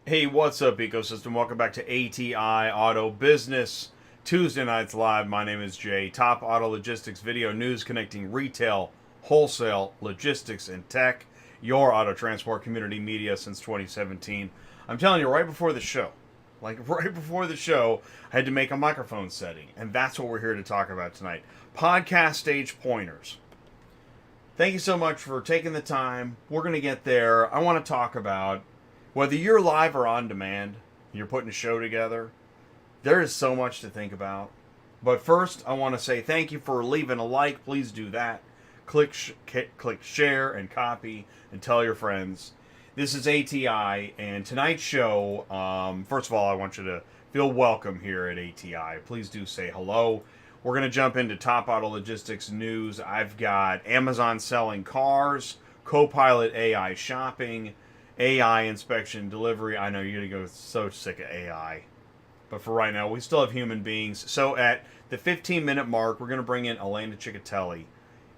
Hey, what's up, ecosystem? Welcome back to ATI Auto Business Tuesday Nights Live. My name is Jay. Top auto logistics video news connecting retail, wholesale, logistics, and tech. Your auto transport community media since 2017. I'm telling you, right before the show, I had to make a microphone setting, and that's what we're here to talk about tonight. Podcast stage pointers. Thank you so much for taking the time. We're going to get there. I want to talk about whether you're live or on demand, you're putting a show together, there is so much to think about. But first, I want to say thank you for leaving a like. Please do that. Click share and copy and tell your friends. This is ATI, and tonight's show, first of all, I want you to feel welcome here at ATI. Please do say hello. We're going to jump into top auto logistics news. I've got Amazon selling cars, CoPilot AI shopping, AI inspection delivery. I know you're going to go so sick of AI. But for right now, we still have human beings. So at the 15-minute mark, we're going to bring in Elena Ciccotelli.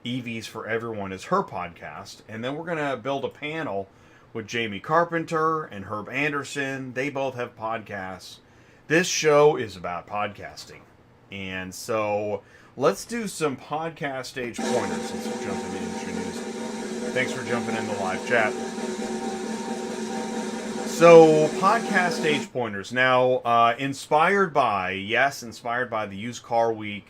EVs for Everyone is her podcast. And then we're going to build a panel with Jamye Carpenter and Herb Anderson. They both have podcasts. This show is about podcasting. And so let's do some podcast stage pointers. Let's jump into industry news. Thanks for jumping in the live chat. So, podcast stage pointers. Now, inspired by the Used Car Week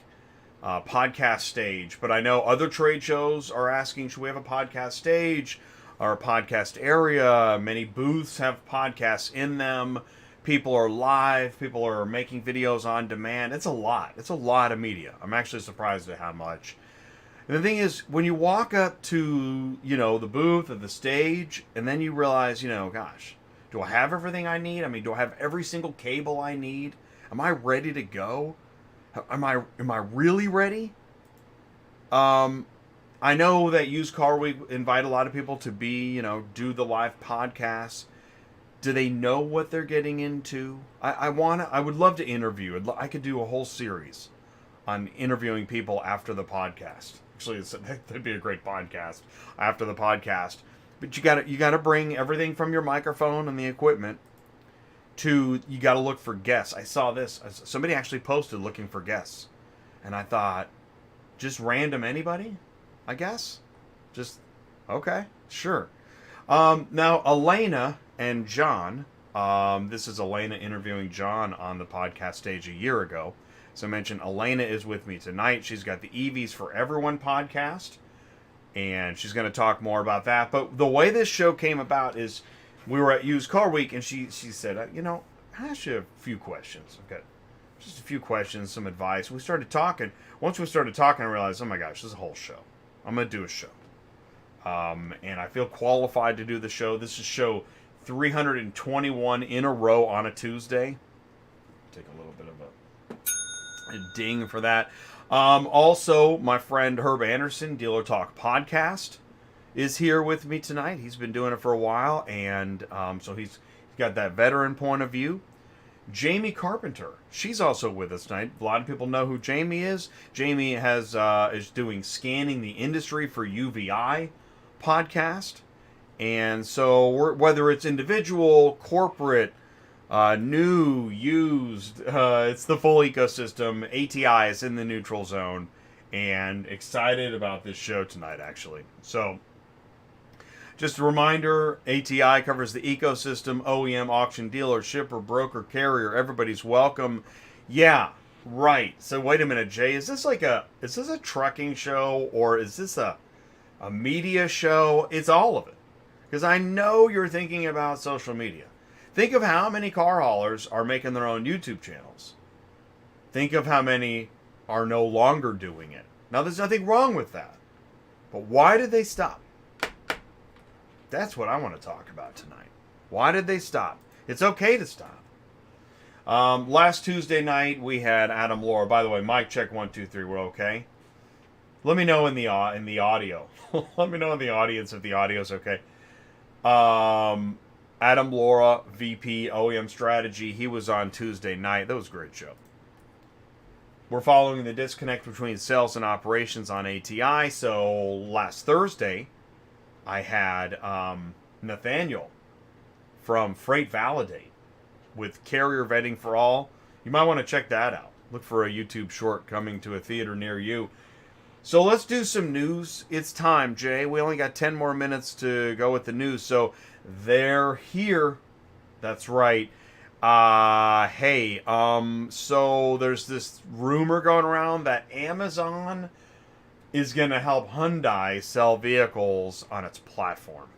podcast stage. But I know other trade shows are asking, should we have a podcast stage or a podcast area? Many booths have podcasts in them. People are live. People are making videos on demand. It's a lot. It's a lot of media. I'm actually surprised at how much. And the thing is, when you walk up to, the booth or the stage, and then you realize, gosh, do I have everything I need? I mean, do I have every single cable I need? Am I ready to go? Am I really ready? I know that Used Car Week invite a lot of people to be, do the live podcasts. Do they know what they're getting into? I would love to interview. I could do a whole series on interviewing people after the podcast. Actually, that'd be a great podcast after the podcast. But you gotta bring everything from your microphone and the equipment to, you gotta look for guests. I saw this. Somebody actually posted looking for guests. And I thought, just random anybody? I guess? Just, okay, sure. Now, Elena and John, this is Elena interviewing John on the podcast stage a year ago. So I mentioned Elena is with me tonight. She's got the EVs for Everyone podcast. And she's going to talk more about that. But the way this show came about is we were at Used Car Week, and she said, I asked you a few questions. Okay, just a few questions, some advice. We started talking. Once we started talking, I realized, oh my gosh, this is a whole show. I'm going to do a show. And I feel qualified to do the show. This is show 321 in a row on a Tuesday. Take a little bit of a ding for that. Also, my friend Herb Anderson, Dealer Talk Podcast, is here with me tonight. He's been doing it for a while, and so he's got that veteran point of view. Jamye Carpenter, she's also with us tonight. A lot of people know who Jamye is. Jamye is doing Scanning the Industry for UVI podcast, and so whether it's individual, corporate, new, used, it's the full ecosystem. ATI is in the neutral zone, and excited about this show tonight, actually. So, just a reminder, ATI covers the ecosystem, OEM, auction, dealer, shipper, broker, carrier, everybody's welcome. Yeah, right. So wait a minute, Jay, is this a trucking show, or is this a media show? It's all of it. Because I know you're thinking about social media. Think of how many car haulers are making their own YouTube channels. Think of how many are no longer doing it. Now, there's nothing wrong with that. But why did they stop? That's what I want to talk about tonight. Why did they stop? It's okay to stop. Last Tuesday night, we had Adam Laura. By the way, mic check 1, 2, 3. We're okay. Let me know in the audio. Let me know in the audience if the audio's okay. Adam Laura, VP OEM Strategy, he was on Tuesday night. That was a great show. We're following the disconnect between sales and operations on ATI. So last Thursday, I had Nathaniel from Freight Validate with carrier vetting for all. You might want to check that out. Look for a YouTube short coming to a theater near you. So let's do some news. It's time, Jay. We only got 10 more minutes to go with the news. So they're here. That's right. So there's this rumor going around that Amazon is going to help Hyundai sell vehicles on its platform.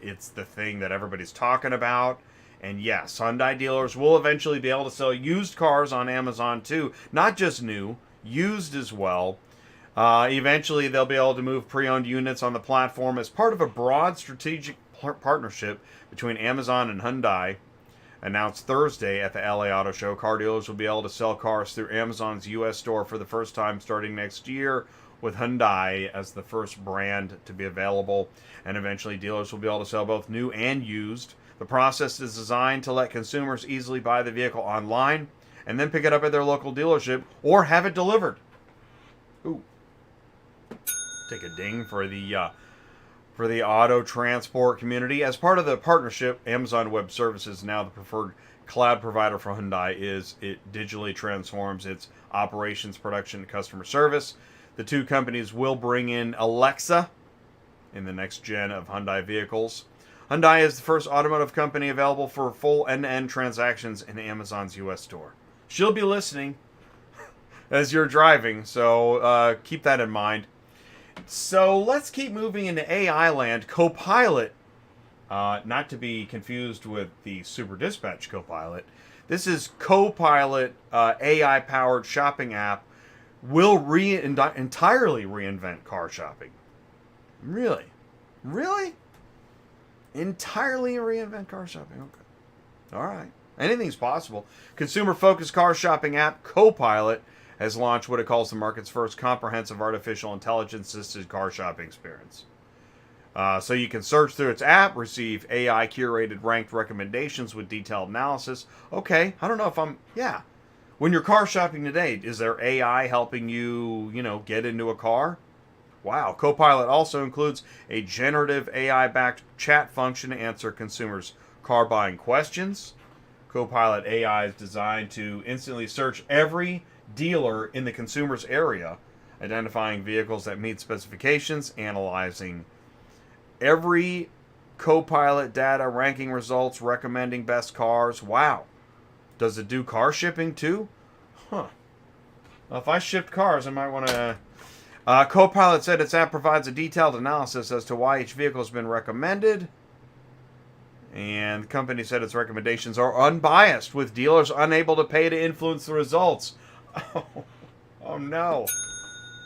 It's the thing that everybody's talking about. And yes, Hyundai dealers will eventually be able to sell used cars on Amazon too. Not just new, used as well. Eventually, they'll be able to move pre-owned units on the platform as part of a broad strategic partnership between Amazon and Hyundai. Announced Thursday at the LA Auto Show, car dealers will be able to sell cars through Amazon's U.S. store for the first time starting next year, with Hyundai as the first brand to be available. And eventually, dealers will be able to sell both new and used. The process is designed to let consumers easily buy the vehicle online and then pick it up at their local dealership or have it delivered. Ooh. Take a ding for the auto transport community. As part of the partnership, Amazon Web Services, now the preferred cloud provider for Hyundai, it digitally transforms its operations, production, and customer service. The two companies will bring in Alexa in the next gen of Hyundai vehicles. Hyundai is the first automotive company available for full end-to-end transactions in Amazon's U.S. store. She'll be listening as you're driving, so keep that in mind. So let's keep moving into AI land. CoPilot, not to be confused with the Super Dispatch CoPilot. This is CoPilot AI-powered shopping app will entirely reinvent car shopping. Really? Really? Entirely reinvent car shopping. Okay. All right. Anything's possible. Consumer-focused car shopping app CoPilot has launched what it calls the market's first comprehensive artificial intelligence-assisted car shopping experience. So you can search through its app, receive AI-curated ranked recommendations with detailed analysis. Okay, I don't know if yeah. When you're car shopping today, is there AI helping you, get into a car? Wow. CoPilot also includes a generative AI-backed chat function to answer consumers' car buying questions. CoPilot AI is designed to instantly search every dealer in the consumer's area, identifying vehicles that meet specifications, analyzing every CoPilot data, ranking results, recommending best cars. Wow. Does it do car shipping too? Huh. Well, if I shipped cars, I might want to... CoPilot said its app provides a detailed analysis as to why each vehicle has been recommended. And the company said its recommendations are unbiased, with dealers unable to pay to influence the results. Oh no.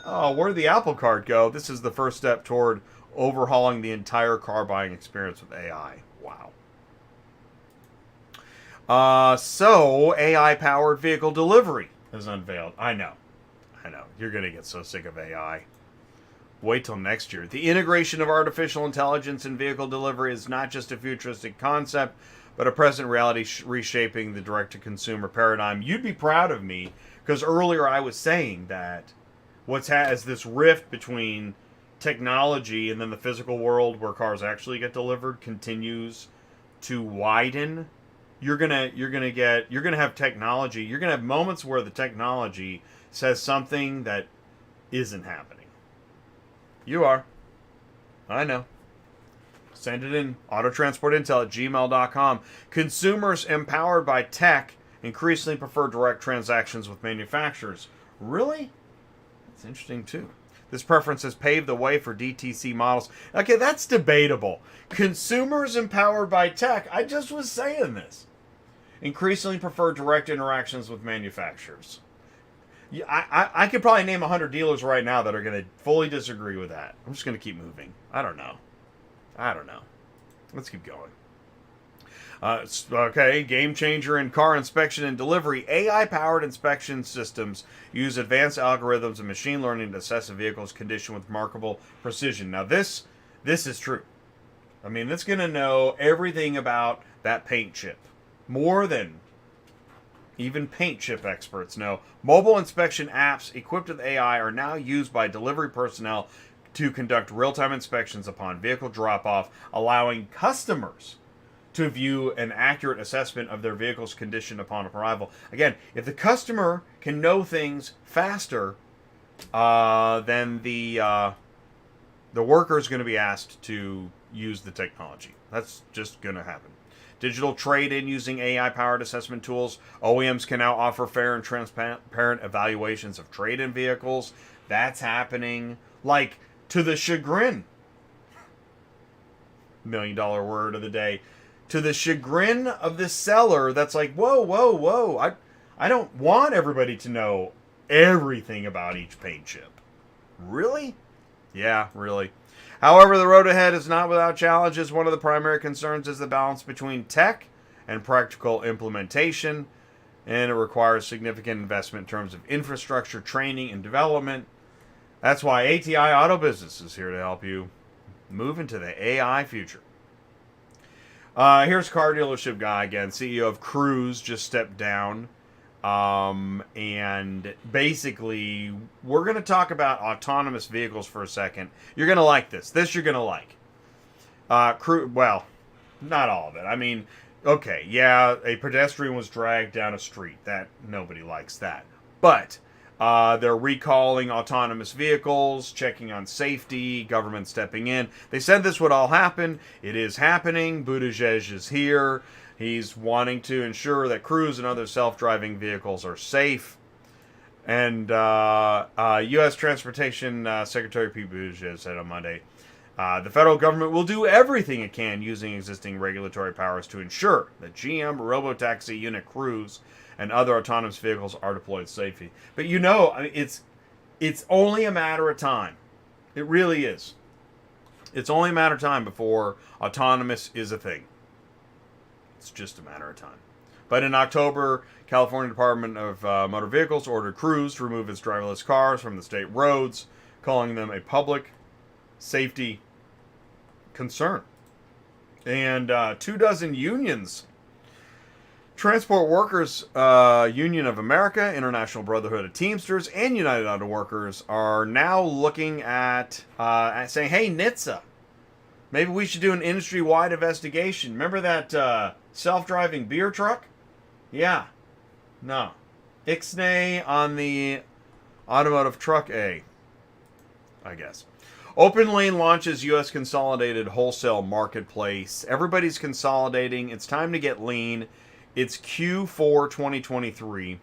Oh, where'd the Apple Card go? This is the first step toward overhauling the entire car buying experience with AI. Wow. So AI-powered vehicle delivery is unveiled. I know. You're going to get so sick of AI. Wait till next year. The integration of artificial intelligence in vehicle delivery is not just a futuristic concept, but a present reality reshaping the direct-to-consumer paradigm. You'd be proud of me, because earlier I was saying that as this rift between technology and then the physical world where cars actually get delivered continues to widen. You're gonna have technology. You're gonna have moments where the technology says something that isn't happening. You are. I know. Send it in. Autotransportintel@gmail.com. Consumers empowered by tech increasingly prefer direct transactions with manufacturers. Really? That's interesting too. This preference has paved the way for DTC models. Okay, that's debatable. Consumers empowered by tech, I just was saying this, increasingly prefer direct interactions with manufacturers. Yeah, I could probably name 100 dealers right now that are going to fully disagree with that. I'm just going to keep moving. I don't know. Let's keep going. Okay, game changer in car inspection and delivery. AI-powered inspection systems use advanced algorithms and machine learning to assess a vehicle's condition with remarkable precision. Now, this is true. I mean, it's going to know everything about that paint chip. More than even paint chip experts know. Mobile inspection apps equipped with AI are now used by delivery personnel to conduct real-time inspections upon vehicle drop-off, allowing customers to view an accurate assessment of their vehicle's condition upon arrival. Again, if the customer can know things faster, then the worker is going to be asked to use the technology. That's just going to happen. Digital trade-in using AI-powered assessment tools. OEMs can now offer fair and transparent evaluations of trade-in vehicles. That's happening. Like, to the chagrin. $1 million word of the day. To the chagrin of the seller that's like, whoa, whoa, whoa. I don't want everybody to know everything about each paint chip. Really? Yeah, really. However, the road ahead is not without challenges. One of the primary concerns is the balance between tech and practical implementation, and it requires significant investment in terms of infrastructure, training, and development. That's why ATI Auto Business is here to help you move into the AI future. Here's car dealership guy again, CEO of Cruise, just stepped down. And basically, we're going to talk about autonomous vehicles for a second. You're going to like this. This you're going to like. Well, not all of it. I mean, okay, yeah, a pedestrian was dragged down a street. That nobody likes that. But they're recalling autonomous vehicles, checking on safety, government stepping in. They said this would all happen. It is happening. Buttigieg is here. He's wanting to ensure that Cruise and other self-driving vehicles are safe. And U.S. Transportation Secretary Pete Buttigieg said on Monday, the federal government will do everything it can using existing regulatory powers to ensure that GM robotaxi unit Cruise and other autonomous vehicles are deployed safely. But I mean, it's only a matter of time. It really is. It's only a matter of time before autonomous is a thing. It's just a matter of time. But in October, California Department of Motor Vehicles ordered Cruise to remove its driverless cars from the state roads, calling them a public safety concern. And 24 unions, Transport Workers Union of America, International Brotherhood of Teamsters, and United Auto Workers are now looking at saying, hey, NHTSA, maybe we should do an industry-wide investigation. Remember that self-driving beer truck? Yeah. No. Ixnay on the automotive truck A, I guess. OPENLANE launches U.S. consolidated wholesale marketplace. Everybody's consolidating. It's time to get lean. It's Q4 2023.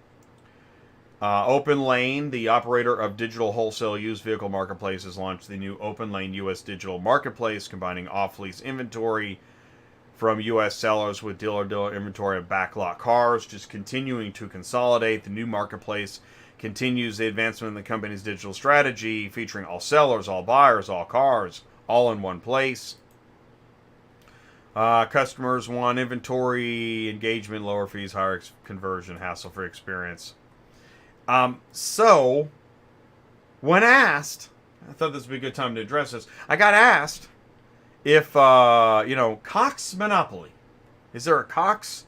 OPENLANE, the operator of digital wholesale used vehicle marketplaces, launched the new OPENLANE U.S. digital marketplace, combining off-lease inventory from U.S. sellers with dealer inventory of backlot cars, just continuing to consolidate. The new marketplace continues the advancement in the company's digital strategy, featuring all sellers, all buyers, all cars, all in one place. Customers want inventory, engagement, lower fees, higher conversion, hassle-free experience. So, when asked, I thought this would be a good time to address this. I got asked if, COX monopoly. Is there a COX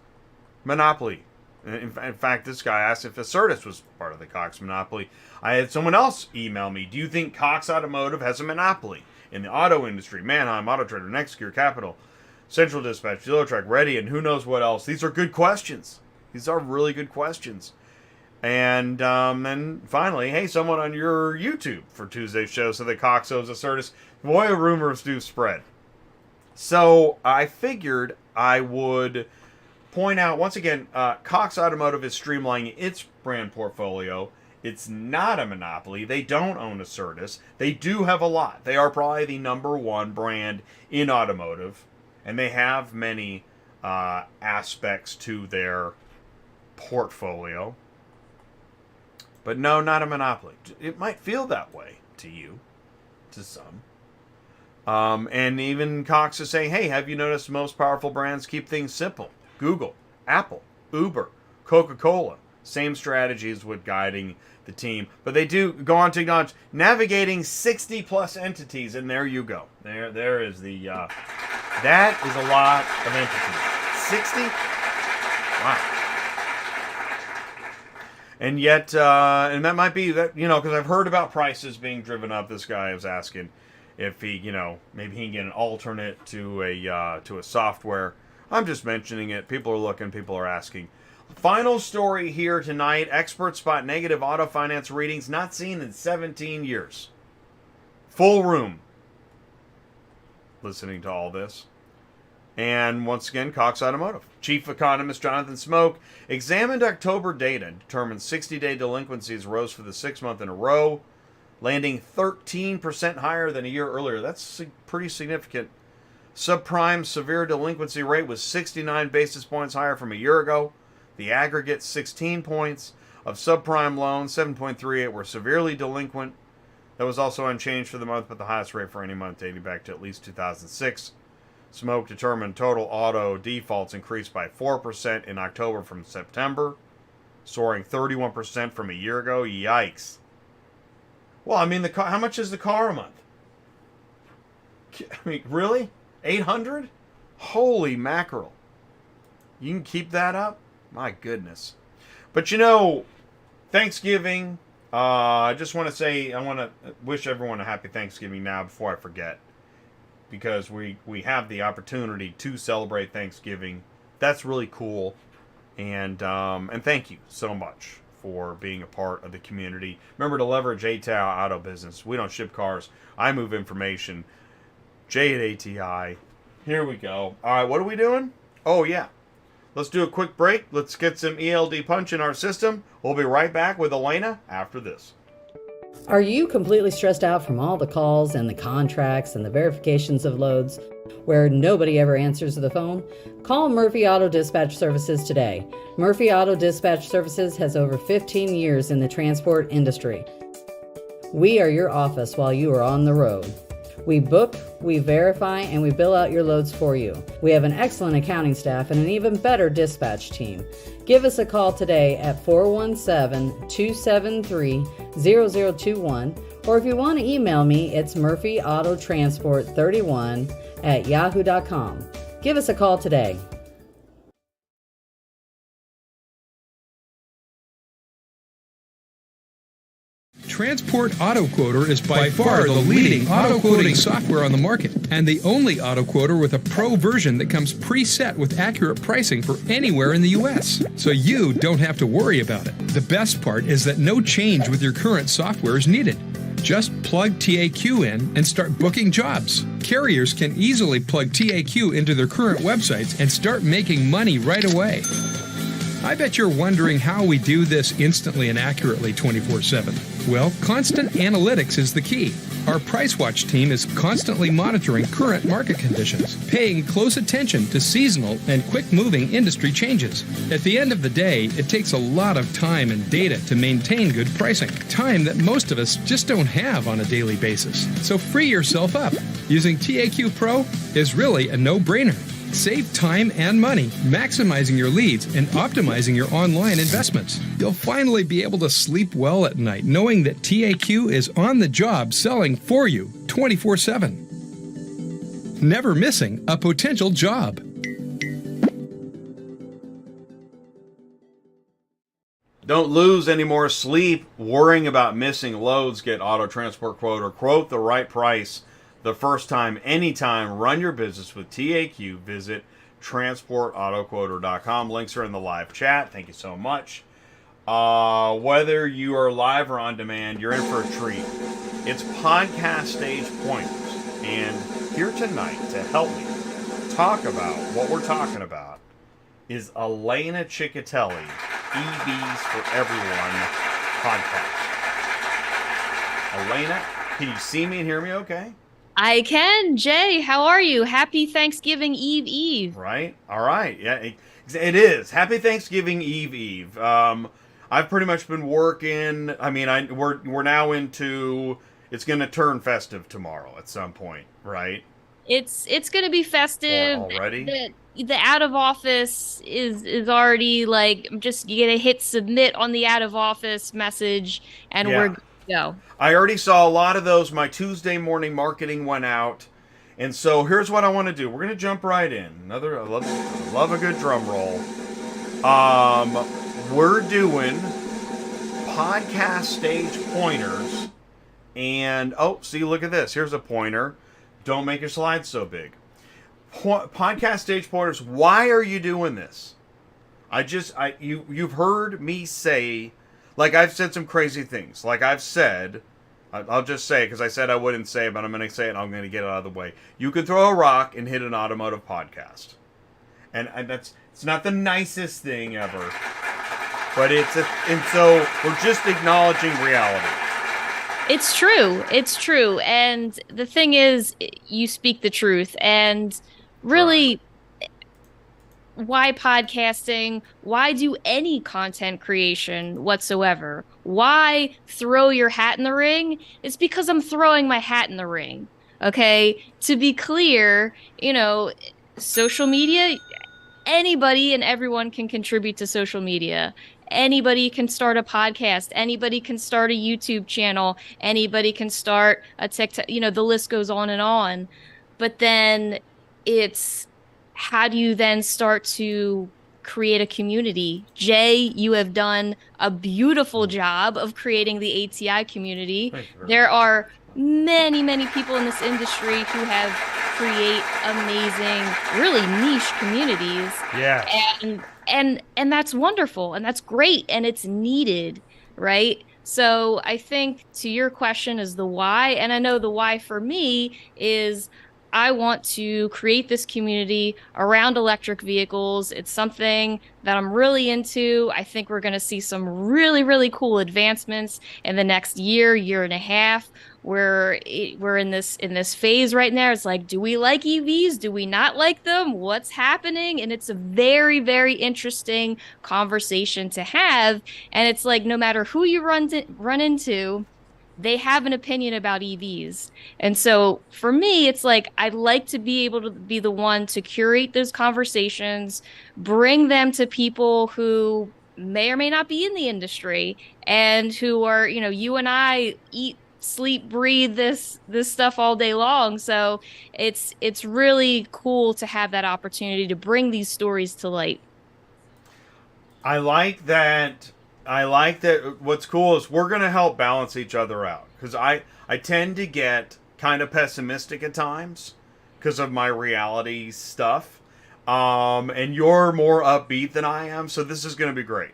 monopoly? In fact, this guy asked if Acertus was part of the COX monopoly. I had someone else email me, do you think COX Automotive has a monopoly in the auto industry? Manheim, Auto Trader, Nextgear, Capital, Central Dispatch, Dealertrack, Ready, and who knows what else. These are good questions. These are really good questions. And then finally, hey, someone on your YouTube for Tuesday's show said that Cox owes Acertus. Boy, rumors do spread. So I figured I would point out, once again, COX Automotive is streamlining its brand portfolio. It's not a monopoly. They don't own Acertus. They do have a lot. They are probably the #1 brand in automotive. And they have many aspects to their portfolio. But no, not a monopoly. It might feel that way to you, to some. And even Cox is saying, hey, have you noticed most powerful brands keep things simple? Google, Apple, Uber, Coca-Cola. Same strategies with guiding the team. But they do go on to acknowledge navigating 60-plus entities, and there you go. There is the... that is a lot of entities. 60? Wow. And yet, and that might be that, because I've heard about prices being driven up. This guy was asking if he, maybe he can get an alternate to a software. I'm just mentioning it. People are looking. People are asking. Final story here tonight. Experts spot negative auto finance readings not seen in 17 years. Full room listening to all this. And once again, COX Automotive. Chief economist Jonathan Smoke examined October data and determined 60-day delinquencies rose for the 6th month in a row, landing 13% higher than a year earlier. That's pretty significant. Subprime severe delinquency rate was 69 basis points higher from a year ago. The aggregate 16 points of subprime loans, 7.38 were severely delinquent. That was also unchanged for the month, but the highest rate for any month dating back to at least 2006. Smoke determined total auto defaults increased by 4% in October from September, soaring 31% from a year ago. Yikes. Well, I mean, how much is the car a month? I mean, really? 800? Holy mackerel. You can keep that up? My goodness. But you know, Thanksgiving, I just want to say, I want to wish everyone a happy Thanksgiving now before I forget. Because we have the opportunity to celebrate Thanksgiving. That's really cool. And thank you so much for being a part of the community. Remember to leverage ATI Auto Business. We don't ship cars. I move information. J at ATI. Here we go. All right, what are we doing? Oh, yeah. Let's do a quick break. Let's get some ELD punch in our system. We'll be right back with Elena after this. Are you completely stressed out from all the calls and the contracts and the verifications of loads where nobody ever answers the phone? Call Murphy Auto Dispatch Services today. Murphy Auto Dispatch Services has over 15 years in the transport industry. We are your office while you are on the road. We book, we verify, and we bill out your loads for you. We have an excellent accounting staff and an even better dispatch team. Give us a call today at 417-273-0021, or if you want to email me, it's murphyautotransport31@yahoo.com. Give us a call today. Transport Auto Quoter is by far the leading auto quoting software on the market, and the only auto quoter with a pro version that comes preset with accurate pricing for anywhere in the U.S. So you don't have to worry about it. The best part is that no change with your current software is needed. Just plug TAQ in and start booking jobs. Carriers can easily plug TAQ into their current websites and start making money right away. I bet you're wondering how we do this instantly and accurately 24/7. Well, constant analytics is the key. Our Price Watch team is constantly monitoring current market conditions, paying close attention to seasonal and quick-moving industry changes. At the end of the day, it takes a lot of time and data to maintain good pricing, time that most of us just don't have on a daily basis. So free yourself up. Using TAQ Pro is really a no-brainer. Save time and money, maximizing your leads and optimizing your online investments. You'll finally be able to sleep well at night knowing that TAQ is on the job selling for you 24/7. Never missing a potential job. Don't lose any more sleep worrying about missing loads. Get Auto Transport Quote or quote the right price the first time, anytime. Run your business with TAQ. Visit transportautoquoter.com. Links are in the live chat. Thank you so much. Whether you are live or on demand, you're in for a treat. It's podcast stage pointers. And here tonight to help me talk about what we're talking about is Elena Ciccotelli, EVs for Everyone podcast. Elena, can you see me and hear me okay? I can. Jay, how are you? Happy Thanksgiving Eve. Right? All right. Yeah, it is. Happy Thanksgiving Eve. I've pretty much been working. I mean, we're now into, it's going to turn festive tomorrow at some point, right? It's going to be festive. Already? The out of office is already like, I'm just going to hit submit on the out of office message and we're good to go. I already saw a lot of those. My Tuesday morning marketing went out. And so here's what I want to do. We're going to jump right in. I love a good drum roll. We're doing podcast stage pointers. And, oh, see, look at this. Here's a pointer. Don't make your slides so big. Podcast stage pointers, why are you doing this? You've heard me say, like, I've said some crazy things. Like I've said, I'll just say it because I said I wouldn't say it, but I'm going to say it and I'm going to get it out of the way. You could throw a rock and hit an automotive podcast. And it's not the nicest thing ever. But and so we're just acknowledging reality. It's true. It's true. And the thing is, you speak the truth. And really, why podcasting? Why do any content creation whatsoever? Why throw your hat in the ring? It's because I'm throwing my hat in the ring. Okay? To be clear, social media, anybody and everyone can contribute to social media. Anybody can start a podcast. Anybody can start a YouTube channel. Anybody can start a TikTok. The list goes on and on. But then it's, how do you then start to create a community? Jay, you have done a beautiful job of creating the ATI community. There are many, many people in this industry who have create amazing, really niche communities. Yeah. And that's wonderful and that's great and it's needed, right? So I think to your question is the why, and I know the why for me is I want to create this community around electric vehicles. It's something that I'm really into. I think we're going to see some really, really cool advancements in the next year and a half. We're in this phase right now. It's like, do we like EVs? Do we not like them? What's happening? And it's a very, very interesting conversation to have. And it's like, no matter who you run into, they have an opinion about EVs. And so for me, it's like, I'd like to be able to be the one to curate those conversations, bring them to people who may or may not be in the industry and who are, you and I eat, sleep, breathe this stuff all day long. So it's really cool to have that opportunity to bring these stories to light. I like that. What's cool is we're going to help balance each other out. Because I tend to get kind of pessimistic at times because of my reality stuff. And you're more upbeat than I am. So this is going to be great.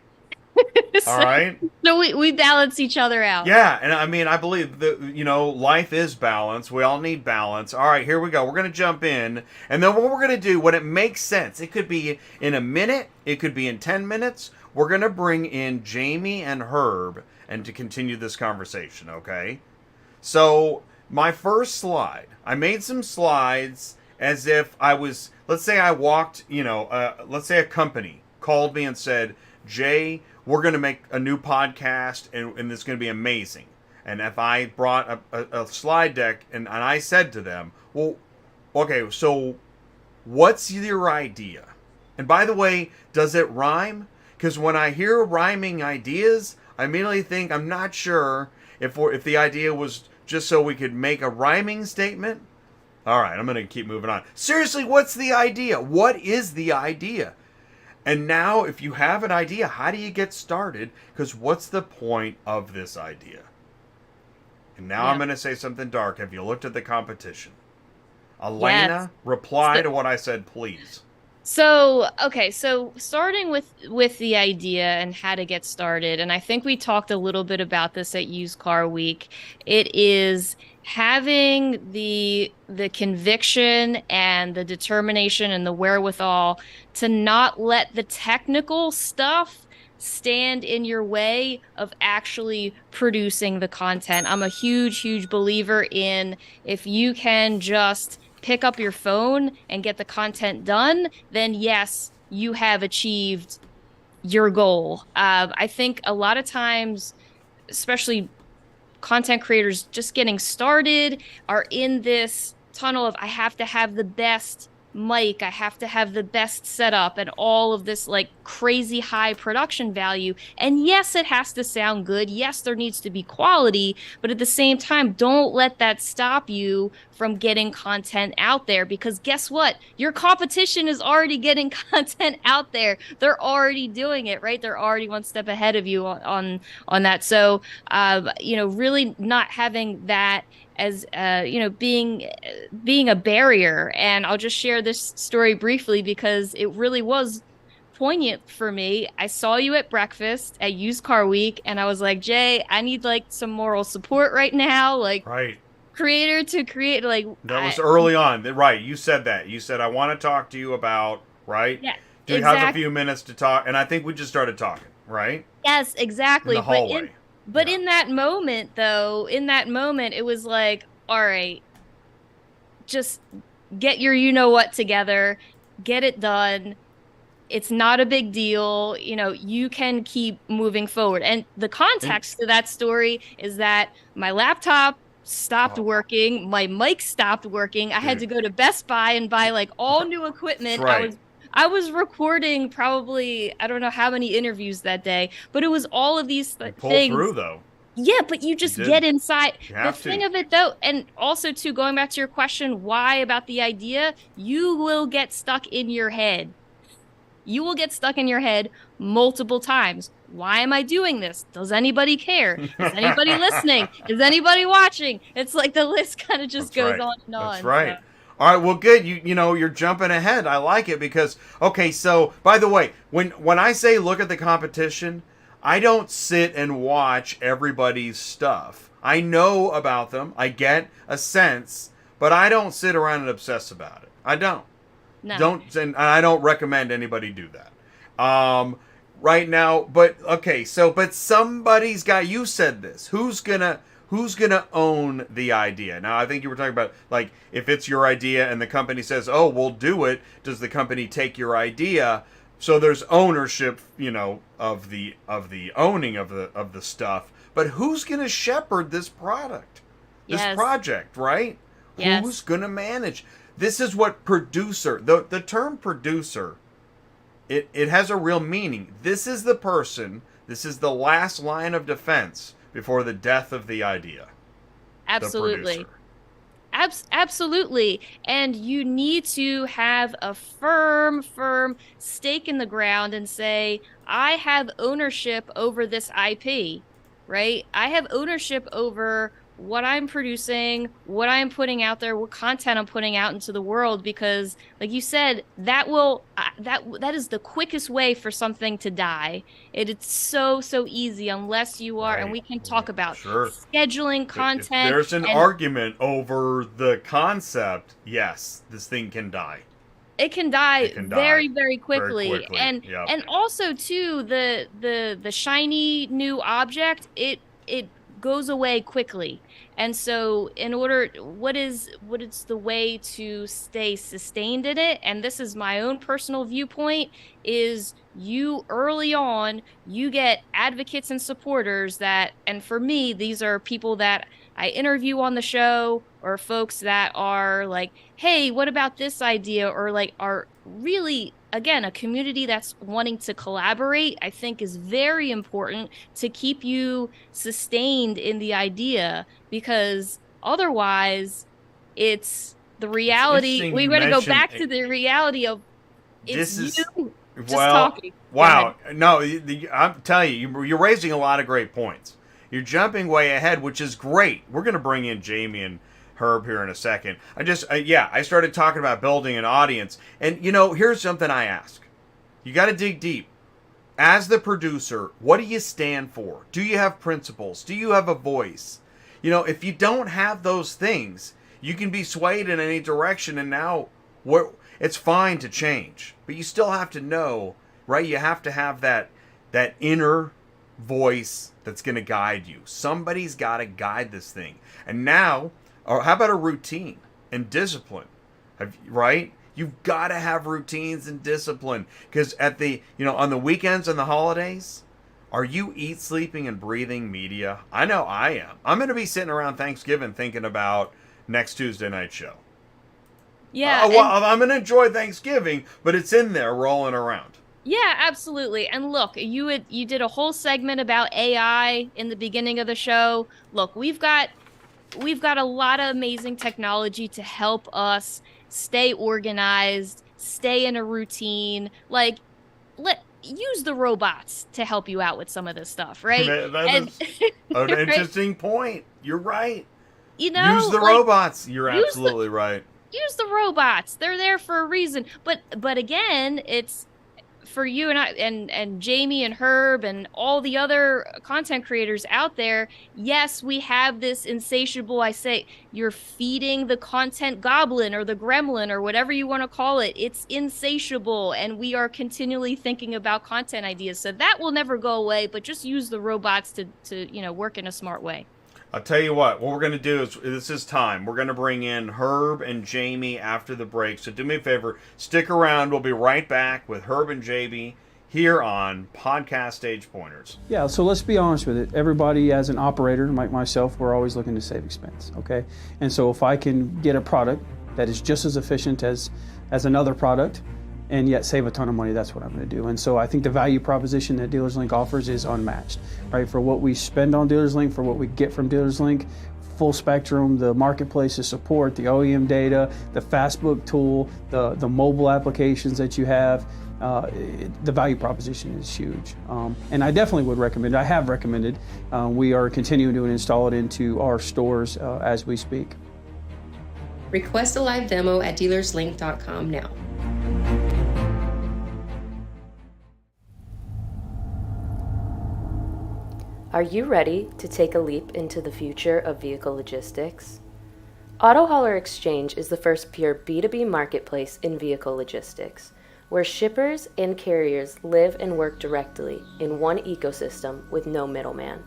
All right. So we balance each other out. Yeah. And I mean, I believe that, life is balance. We all need balance. All right, here we go. We're going to jump in. And then what we're going to do, when it makes sense, it could be in a minute. It could be in 10 minutes. We're going to bring in Jamye and Herb and to continue this conversation, okay? So, my first slide, I made some slides as if I was, let's say I walked, let's say a company called me and said, Jay, we're going to make a new podcast and it's going to be amazing. And if I brought a slide deck and I said to them, well, okay, so what's your idea? And by the way, does it rhyme? Because when I hear rhyming ideas, I immediately think I'm not sure if the idea was just so we could make a rhyming statement. All right, I'm going to keep moving on. Seriously, what's the idea? What is the idea? And now, if you have an idea, how do you get started? Because what's the point of this idea? And now I'm going to say something dark. Have you looked at the competition? Elena, reply to what I said, please. So, okay, so starting with the idea and how to get started, and I think we talked a little bit about this at Used Car Week. It is having the conviction and the determination and the wherewithal to not let the technical stuff stand in your way of actually producing the content. I'm a huge, huge believer in if you can just pick up your phone and get the content done, then yes, you have achieved your goal. I think a lot of times, especially content creators just getting started, are in this tunnel of I have to have the best mic, I have to have the best setup and all of this like crazy high production value. And yes, it has to sound good. Yes, there needs to be quality, but at the same time, don't let that stop you from getting content out there, because guess what? Your competition is already getting content out there. They're already doing it, right? They're already one step ahead of you on that. So, really not having that being a barrier. And I'll just share this story briefly because it really was poignant for me. I saw you at breakfast at Used Car Week, and I was like, Jay, I need like some moral support right now, like Right. creator to create, like That was early on. Right. You said that. You said, I want to talk to you about, right? yeah, Do you have a exactly. few minutes to talk? And I think we just started talking, right? Yes, In exactly. the hallway. But Yeah. in that moment, though, in that moment, it was like, all right, just get your you know what together, get it done. It's not a big deal. You can keep moving forward. And the And, context to that story is that my laptop stopped oh, working, my mic stopped working. I had dude. to go to Best Buy and buy like all new That's equipment. right. I was recording probably I don't know how many interviews that day, but it was all of these You pulled things. through, though. Yeah, but you You just did. get inside. You The have thing to. of it though, and also too, going back to your question, why about the idea, you will get stuck in your head. You will get stuck in your head multiple times. Why am I doing this? Does anybody care? Is anybody listening? Is anybody watching? It's like the list kind of just That's goes right. on and on. That's right. All right, well, good. You're jumping ahead. I like it because okay. So, by the way, when I say look at the competition, I don't sit and watch everybody's stuff. I know about them. I get a sense, but I don't sit around and obsess about it. I don't. No. And I don't recommend anybody do that. Right now, but okay. So, but somebody's got. You said this. Who's gonna own the idea? Now, I think you were talking about like if it's your idea and the company says, "Oh, we'll do it." Does the company take your idea? So there's ownership, of the owning of the stuff. But who's gonna shepherd this product, this Yes. project, right? Yes. Who's gonna manage? This is what producer. The term producer. It has a real meaning. This is the person. This is the last line of defense before the death of the idea. The Absolutely. producer. Absolutely. And you need to have a firm stake in the ground and say, I have ownership over this IP, right? I have ownership over what I'm producing, what I'm putting out there, what content I'm putting out into the world, because like you said, that is the quickest way for something to die. It's so easy unless you are, and Right. we can talk about Sure. scheduling If content there's an and argument over the concept, yes, this thing can die. it can die It can very die very very quickly. quickly. and Yep. and also too, the shiny new object, it goes away quickly. And so in order, what is the way to stay sustained in it, and this is my own personal viewpoint, is you early on, you get advocates and supporters that, and for me, these are people that I interview on the show, or folks that are like, hey, what about this idea? Or like are really, again, a community that's wanting to collaborate, I think is very important to keep you sustained in the idea, because otherwise it's the It's reality. interesting We're you going to go mentioned back to the reality of it's this is you just well, talking. Go wow. ahead. No, I'm telling you're raising a lot of great points. You're jumping way ahead, which is great. We're going to bring in Jamie and Herb here in a second. I started talking about building an audience, and here's something I ask. You got to dig deep. As the producer, what do you stand for? Do you have principles? Do you have a voice? If you don't have those things, you can be swayed in any direction, and now it's fine to change, but you still have to know, right? You have to have that inner voice that's going to guide you. Somebody's got to guide this thing. And now, or how about a routine and discipline? Right? You've got to have routines and discipline, because on the weekends and the holidays, are you eat, sleeping, and breathing media? I know I am. I'm going to be sitting around Thanksgiving thinking about next Tuesday night show. Yeah. Well, I'm going to enjoy Thanksgiving, but it's in there rolling around. Yeah, absolutely. And look, you did a whole segment about AI in the beginning of the show. Look, we've got a lot of amazing technology to help us stay organized, stay in a routine. Like, use the robots to help you out with some of this stuff, right? That is an right? interesting point. You're right. Use the robots. You're absolutely right. Use the robots. They're there for a reason. But again, it's for you and I and Jamie and Herb and all the other content creators out there. Yes, we have this insatiable, I say, you're feeding the content goblin or the gremlin or whatever you want to call it. It's insatiable, and we are continually thinking about content ideas. So that will never go away, but just use the robots to work in a smart way. I'll tell you what we're going to do is, this is time. We're going to bring in Herb and Jamie after the break. So do me a favor, stick around. We'll be right back with Herb and Jamie here on Podcast Stage Pointers. Yeah, so let's be honest with it. Everybody, as an operator, like myself, we're always looking to save expense, okay? And so if I can get a product that is just as efficient as another product, and yet save a ton of money, that's what I'm going to do. And so I think the value proposition that Dealerslink offers is unmatched, right? For what we spend on Dealerslink, for what we get from Dealerslink, full spectrum, the marketplace's support, the OEM data, the Fastbook tool, the mobile applications that you have, the value proposition is huge. And I definitely would recommend, I have recommended, we are continuing to install it into our stores as we speak. Request a live demo at dealerslink.com now. Are you ready to take a leap into the future of vehicle logistics? Auto Hauler Exchange is the first pure B2B marketplace in vehicle logistics, where shippers and carriers live and work directly in one ecosystem with no middleman.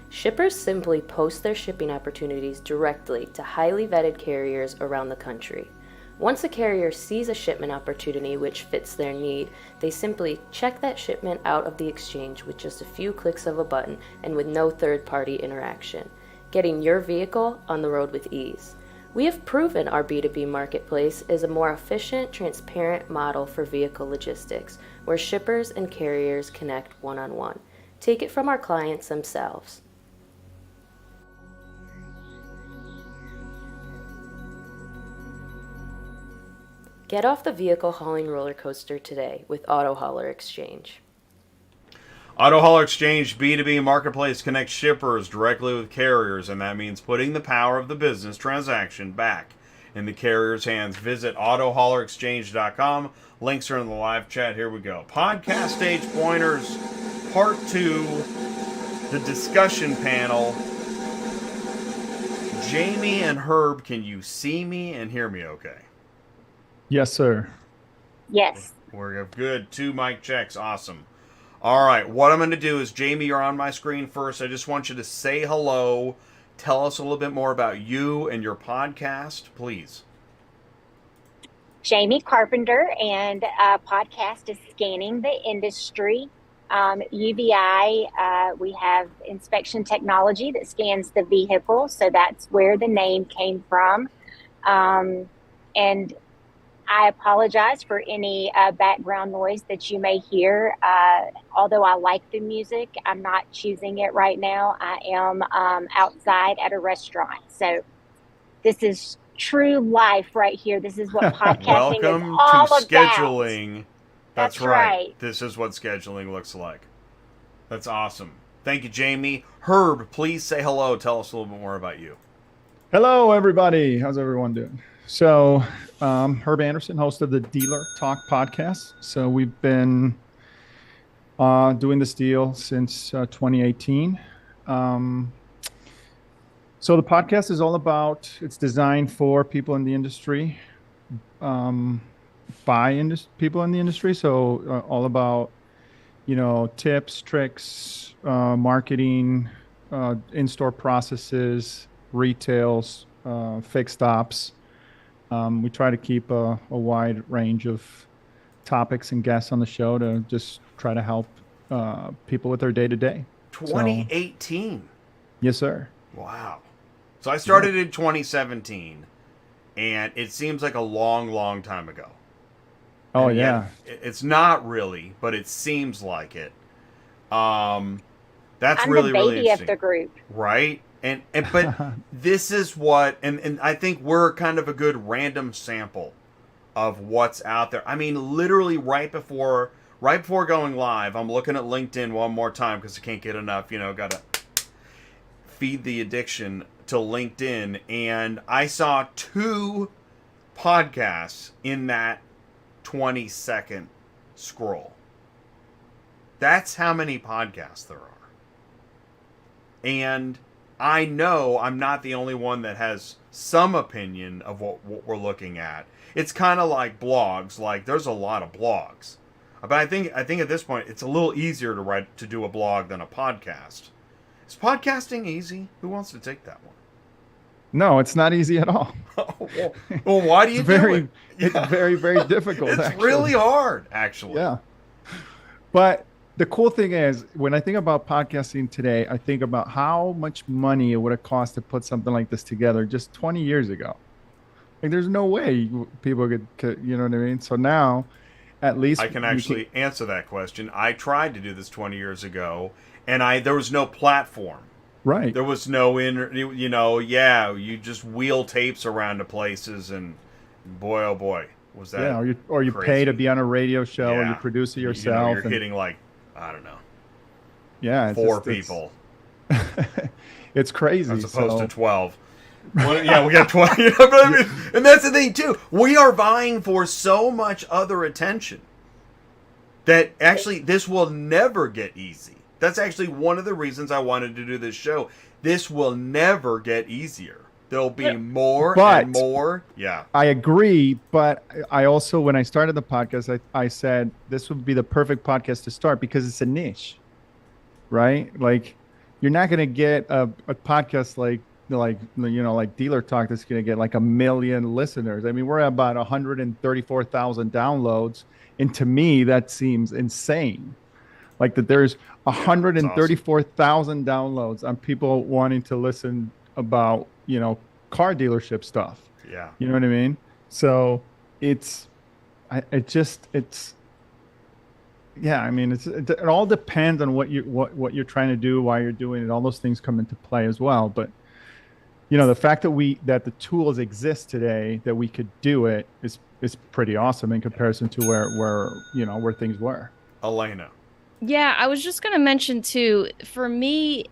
Shippers simply post their shipping opportunities directly to highly vetted carriers around the country. Once a carrier sees a shipment opportunity which fits their need, they simply check that shipment out of the exchange with just a few clicks of a button and with no third-party interaction, getting your vehicle on the road with ease. We have proven our B2B marketplace is a more efficient, transparent model for vehicle logistics, where shippers and carriers connect one-on-one. Take it from our clients themselves. Get off the vehicle hauling roller coaster today with Auto Hauler Exchange. Auto Hauler Exchange B2B marketplace connects shippers directly with carriers, and that means putting the power of the business transaction back in the carrier's hands. Visit autohaulerexchange.com. Links are in the live chat. Here we go. Podcast Stage Pointers, Part 2, the discussion panel. Jamie and Herb, can you see me and hear me okay? Yes, sir. Yes. We're good. 2 mic checks. Awesome. All right. What I'm going to do is, Jamie, you're on my screen first. I just want you to say hello. Tell us a little bit more about you and your podcast, please. Jamye Carpenter, and podcast is Scanning the Industry. UVI, we have inspection technology that scans the vehicle, so that's where the name came from. And I apologize for any background noise that you may hear. Although I like the music, I'm not choosing it right now. I am outside at a restaurant. So this is true life right here. This is what podcasting Welcome is all to scheduling. about. That's right. This is what scheduling looks like. That's awesome. Thank you, Jamie. Herb, please say hello. Tell us a little bit more about you. Hello, everybody. How's everyone doing? So, Herb Anderson, host of the Dealer Talk podcast. So we've been doing this deal since 2018. So the podcast is all about, it's designed for people in the industry, people in the industry. So all about, tips, tricks, marketing, in-store processes, retails, fixed ops. We try to keep a wide range of topics and guests on the show to just try to help people with their day-to-day. 2018. Yes, sir. Wow. So I started in 2017, and it seems like a long, long time ago. Oh, and yeah. It's not really, but it seems like it. That's I'm really, the really baby interesting. of the group. Right? And but this is what, and I think we're kind of a good random sample of what's out there. I mean, literally right before going live, I'm looking at LinkedIn one more time because I can't get enough, got to feed the addiction. to LinkedIn, and I saw 2 podcasts in that 20-second scroll. That's how many podcasts there are. And I know I'm not the only one that has some opinion of what we're looking at. It's kind of like blogs. Like, there's a lot of blogs. But I think at this point, it's a little easier to do a blog than a podcast. Is podcasting easy? Who wants to take that one? No, it's not easy at all. Well, why do you do it? It's very, very difficult. It's actually. really hard, actually. Yeah. But the cool thing is, when I think about podcasting today, I think about how much money it would have cost to put something like this together just 20 years ago. Like, there's no way people could, you know what I mean? So now, at least I can actually answer that question. I tried to do this 20 years ago, and there was no platform. Right. There was no you just wheel tapes around to places, and boy, oh boy, was that. Yeah, or you pay to be on a radio show, or you Yeah. produce it yourself. You're hitting like, I don't know, yeah, 4 people. It's crazy. As opposed to 12. Well, yeah, we got 12. But I mean, and that's the thing, too. We are vying for so much other attention that actually this will never get easy. That's actually one of the reasons I wanted to do this show. This will never get easier. There'll be more and more. Yeah. I agree, but I also, when I started the podcast, I said this would be the perfect podcast to start because it's a niche, right? Like, you're not going to get a podcast like Dealer Talk that's going to get like 1 million listeners. I mean, we're at about 134,000 downloads, and to me, that seems insane. Like, that there's 134,000 downloads on people wanting to listen about, car dealership stuff. Yeah. You know what I mean? So it all depends on what you're trying to do, why you're doing it. All those things come into play as well. But, the fact that the tools exist today that we could do it is pretty awesome in comparison to where things were. Elena. Yeah, I was just going to mention too, for me,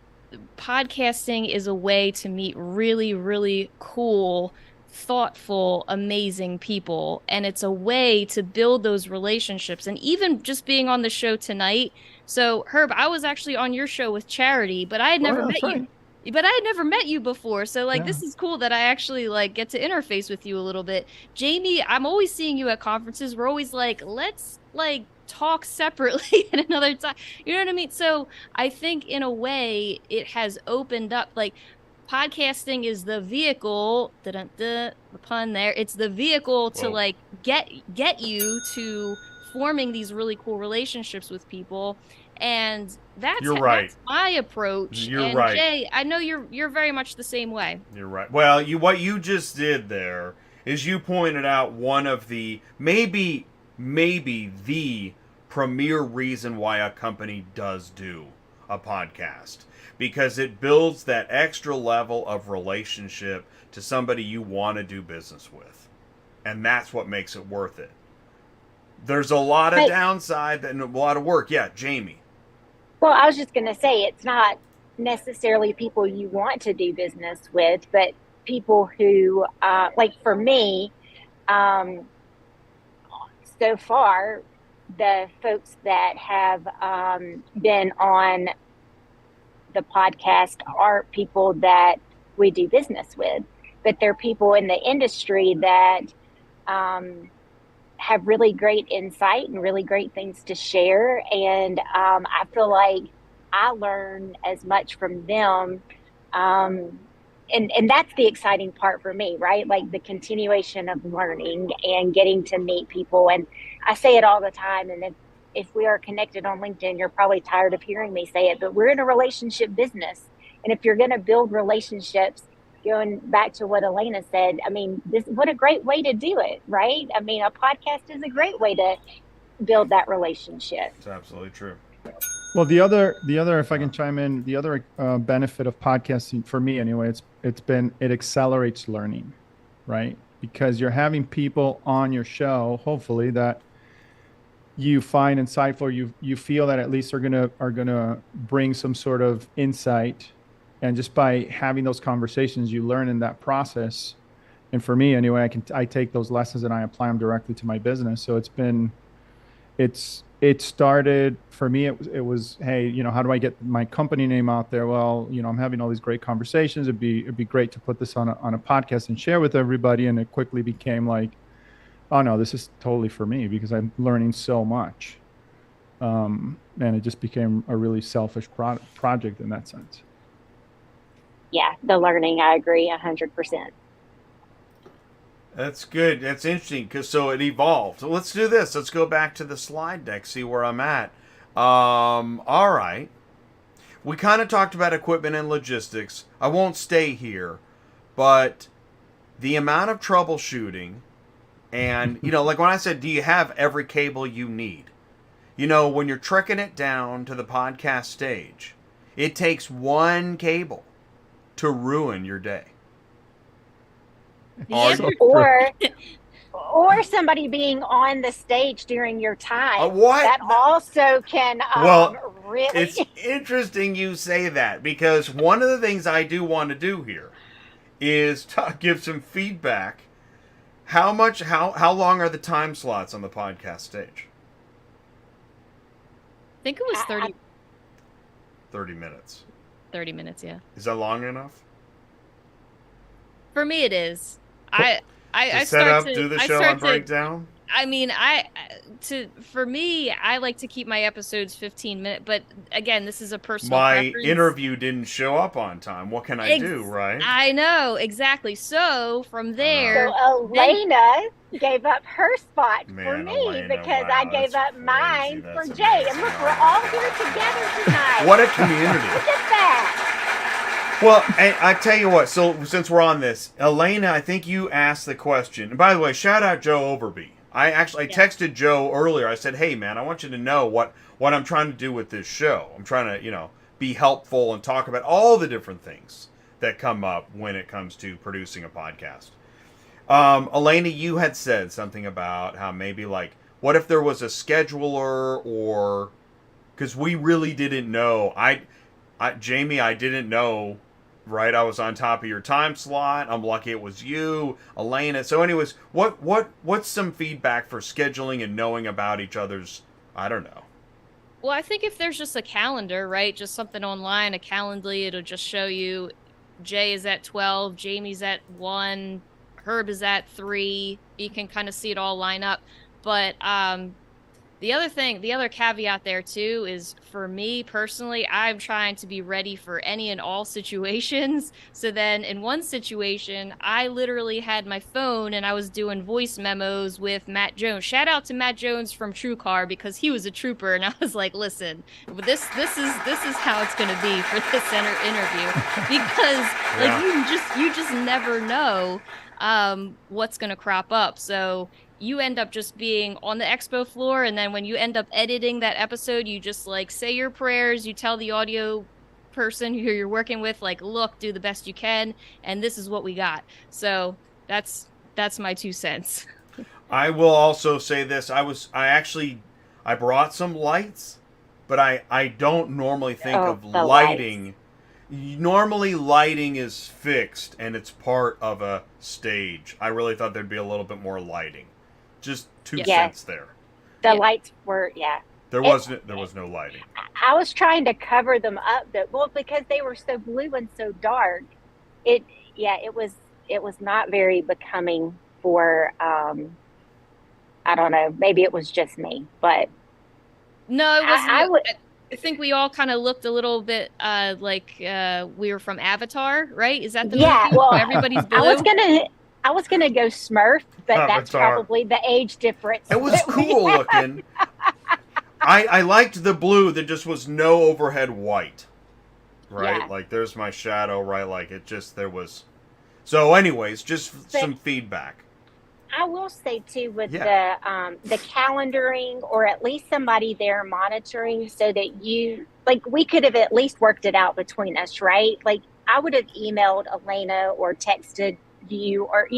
podcasting is a way to meet really, really cool, thoughtful, amazing people. And it's a way to build those relationships. And even just being on the show tonight. So, Herb, I was actually on your show with Charity, but I had never met you. But I had never met you before. So, this is cool that I actually, get to interface with you a little bit. Jamie, I'm always seeing you at conferences. We're always let's, talk separately at another time. You know what I mean? So I think in a way it has opened up, podcasting is the vehicle, the pun there. It's the vehicle to get you to forming these really cool relationships with people. And that's my approach. You're right. Jay, I know you're very much the same way. You're right. Well, what you just did there is you pointed out one of the maybe the premier reason why a company does do a podcast, because it builds that extra level of relationship to somebody you want to do business with, and that's what makes it worth it. There's a lot of downside and a lot of work. Yeah, Jamie. Well, I was just going to say, it's not necessarily people you want to do business with, but people who, for me, so far, the folks that have been on the podcast aren't people that we do business with, but they're people in the industry that have really great insight and really great things to share. And I feel like I learn as much from them. And that's the exciting part for me, right? Like the continuation of learning and getting to meet people. And I say it all the time. And if we are connected on LinkedIn, you're probably tired of hearing me say it, but we're in a relationship business. And if you're going to build relationships, going back to what Elena said, I mean, what a great way to do it, right? I mean, a podcast is a great way to build that relationship. It's absolutely true. Well, the other, if I can chime in, the other benefit of podcasting for me anyway, it accelerates learning, right? Because you're having people on your show, hopefully, that you find insightful. You feel that at least are gonna bring some sort of insight And just by having those conversations, you learn in that process. And for me anyway, I take those lessons and I apply them directly to my business. So it started for me. It was, hey, how do I get my company name out there? Well, I'm having all these great conversations. It'd be great to put this on a podcast and share with everybody. And it quickly became like, oh no, this is totally for me because I'm learning so much. And it just became a really selfish project in that sense. Yeah, the learning, I agree 100%. That's good. That's interesting because so it evolved. So let's do this. Let's go back to the slide deck, see where I'm at. All right. We kind of talked about equipment and logistics. I won't stay here, but the amount of troubleshooting and, like when I said, do you have every cable you need? When you're trekking it down to the podcast stage, it takes one cable to ruin your day. Or somebody being on the stage during your time. What? That also can really. It's interesting you say that because one of the things I do want to do here is give some feedback. How long are the time slots on the podcast stage? I think it was 30 minutes. 30 minutes, yeah. Is that long enough? For me, it is. I set up, do the show and break down. For me, I like to keep my episodes 15 minutes. But again, this is a personal preference. My interview didn't show up on time. What can I do, right? I know exactly. So from there, so Elena gave up her spot for me Elena, because wow, I gave up mine for That's Jay. amazing. And look, we're all here together tonight. What a community! Look at that. Well, I tell you what, so since we're on this, Elena, I think you asked the question. And by the way, shout out Joe Overby. I texted Joe earlier. I said, hey, man, I want you to know what I'm trying to do with this show. I'm trying to, be helpful and talk about all the different things that come up when it comes to producing a podcast. Elena, you had said something about how maybe what if there was a scheduler or... Because we really didn't know. Jamie, I didn't know... Right, I was on top of your time slot. I'm lucky it was you, Elena. So, anyways, what's some feedback for scheduling and knowing about each other's? I don't know. Well, I think if there's just a calendar, right, just something online, a Calendly, it'll just show you Jay is at 12, Jamie's at 1, Herb is at 3. You can kind of see it all line up. But the other caveat there too is for me personally, I'm trying to be ready for any and all situations. So then in one situation, I literally had my phone and I was doing voice memos with Matt Jones. Shout out to Matt Jones from TrueCar because he was a trooper and I was like, listen, this is how it's going to be for this interview because you just never know what's going to crop up. So you end up just being on the expo floor, and then when you end up editing that episode, you just say your prayers, you tell the audio person who you're working with, look, do the best you can, and this is what we got. So that's my 2 cents. I will also say this. I brought some lights, but I don't normally think of lighting. Normally lighting is fixed and it's part of a stage. I really thought there'd be a little bit more lighting. Just 2 cents there. The lights were, There was no lighting. I was trying to cover them up, because they were so blue and so dark. It was not very becoming for. I don't know. Maybe it was just me, but no, it wasn't. I think we all kind of looked a little bit like we were from Avatar, right? Is that the movie? Well, everybody's blue. I was gonna go Smurf, but that's probably the age difference. It was cool looking. I liked the blue. There just was no overhead white, right? Yeah. There's my shadow, right? There was. So, anyways, just some feedback. I will say too with the calendaring, or at least somebody there monitoring, so that we could have at least worked it out between us, right? I would have emailed Elena or texted you, or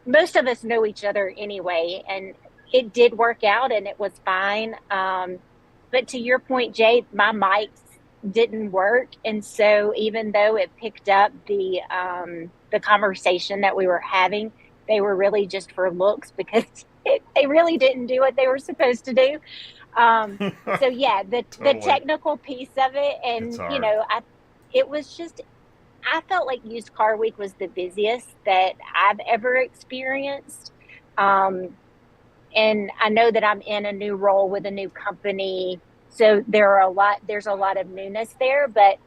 most of us know each other anyway, and it did work out and it was fine. But to your point, Jay, my mics didn't work. And so even though it picked up the conversation that we were having, they were really just for looks because they really didn't do what they were supposed to do. So yeah, the Totally. technical piece of it, It's and hard. it was just, I felt like used car week was the busiest that I've ever experienced. And I know that I'm in a new role with a new company, so there's a lot of newness there, but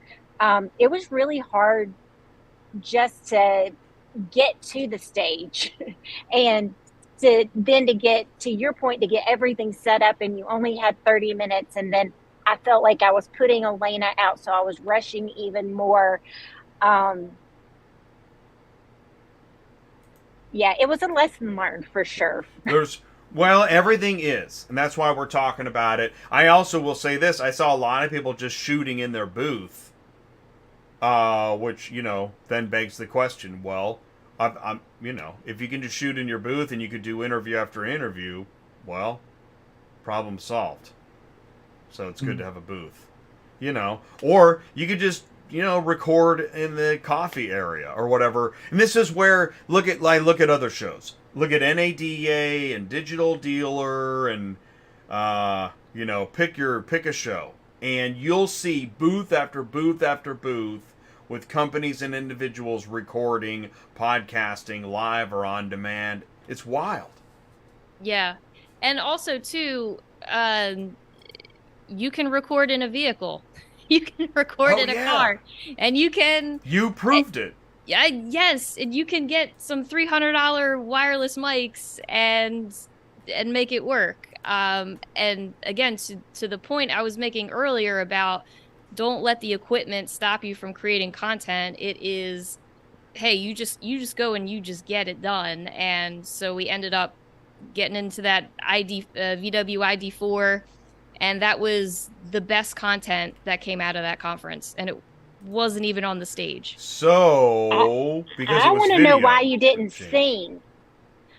it was really hard just to get to the stage and to get to your point, to get everything set up, and you only had 30 minutes, and then I felt like I was putting Elena out, so I was rushing even more. Yeah, it was a lesson learned for sure. Well, everything is, and that's why we're talking about it. I also will say this: I saw a lot of people just shooting in their booth, which then begs the question. Well, I'm if you can just shoot in your booth and you could do interview after interview, well, problem solved. So it's good to have a booth, or you could just record in the coffee area or whatever. And this is where look at other shows. Look at NADA and Digital Dealer and pick a show, and you'll see booth after booth after booth with companies and individuals recording, podcasting live or on demand. It's wild. Yeah. And also too, you can record in a vehicle. You can record in a car, and you proved it. Yeah, yes, and you can get some $300 wireless mics and make it work. And again, to the point I was making earlier about don't let the equipment stop you from creating content. It is, hey, you just go and you just get it done. And so we ended up getting into that VW ID4, and that was the best content that came out of that conference, and it wasn't even on the stage. So, because I want to know why you didn't sing.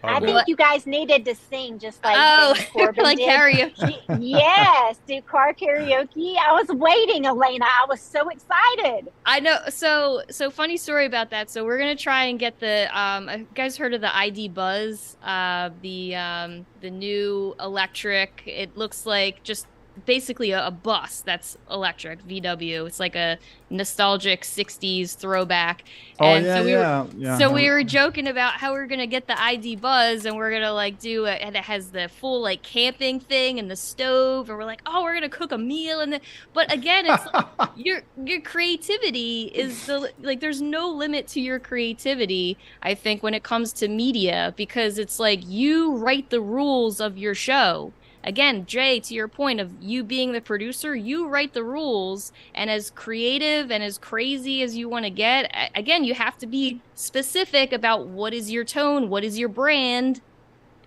I think you guys needed to sing just like James Corbin like did. Karaoke. Yes, do car karaoke. I was waiting, Elena. I was so excited. I know. So funny story about that. So we're gonna try and get the you guys heard of the ID Buzz, the new electric. It looks like just basically a bus that's electric, VW. It's like a nostalgic 60s throwback. So we were joking about how we're gonna get the ID Buzz, and we're gonna like do it, and it has the full like camping thing and the stove, and we're like, oh, we're gonna cook a meal. And but again, it's like, your creativity is there's no limit to your creativity, I think, when it comes to media, because it's like you write the rules of your show. Again, Jay, to your point of you being the producer, you write the rules, and as creative and as crazy as you want to get, again, you have to be specific about what is your tone, what is your brand,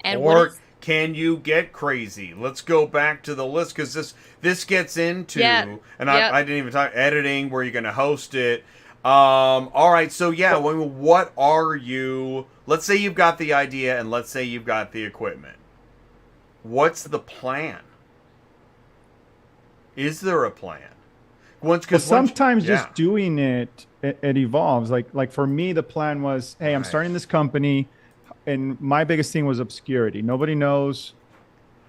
and can you get crazy? Let's go back to the list, because this gets into, I didn't even talk editing, where you're going to host it. All right, so what are you? Let's say you've got the idea, and let's say you've got the equipment. What's the plan? Is there a plan? Sometimes just doing it evolves. Like for me, the plan was, hey, I'm starting this company, and my biggest thing was obscurity. Nobody knows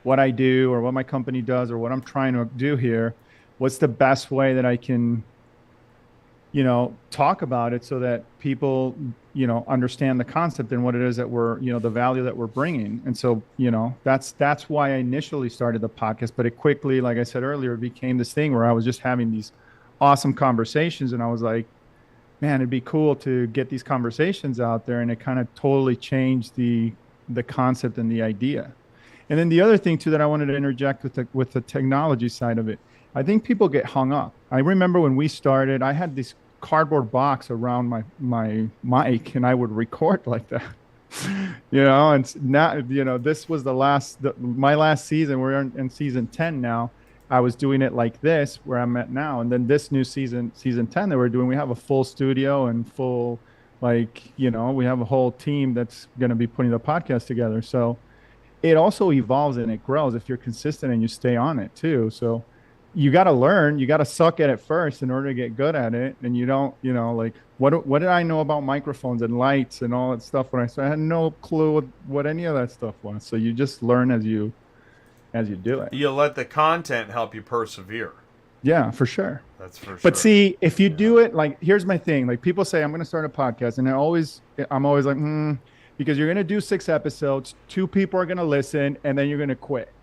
what I do or what my company does or what I'm trying to do here. What's the best way that I can, talk about it so that people, understand the concept and what it is that we're, the value that we're bringing. And so, that's why I initially started the podcast, but it quickly, like I said earlier, it became this thing where I was just having these awesome conversations, and I was like, man, it'd be cool to get these conversations out there. And it kind of totally changed the concept and the idea. And then the other thing too, that I wanted to interject with the technology side of it, I think people get hung up. I remember when we started, I had this cardboard box around my mic, and I would record like that. And now, this was my last season. We're in season 10 now. I was doing it like this, where I'm at now. And then this new season 10 that we're doing, we have a full studio and full, we have a whole team that's going to be putting the podcast together. So it also evolves and it grows if you're consistent and you stay on it too. So, you got to learn, you got to suck at it first in order to get good at it. And you don't, like what did I know about microphones and lights and all that stuff when I started? I had no clue what any of that stuff was. So you just learn as you do it. You let the content help you persevere. Yeah, for sure. That's for sure. But see, if you do it, like, here's my thing. Like, people say, I'm going to start a podcast. And I'm always like, because you're going to do 6 episodes, 2 people are going to listen, and then you're going to quit.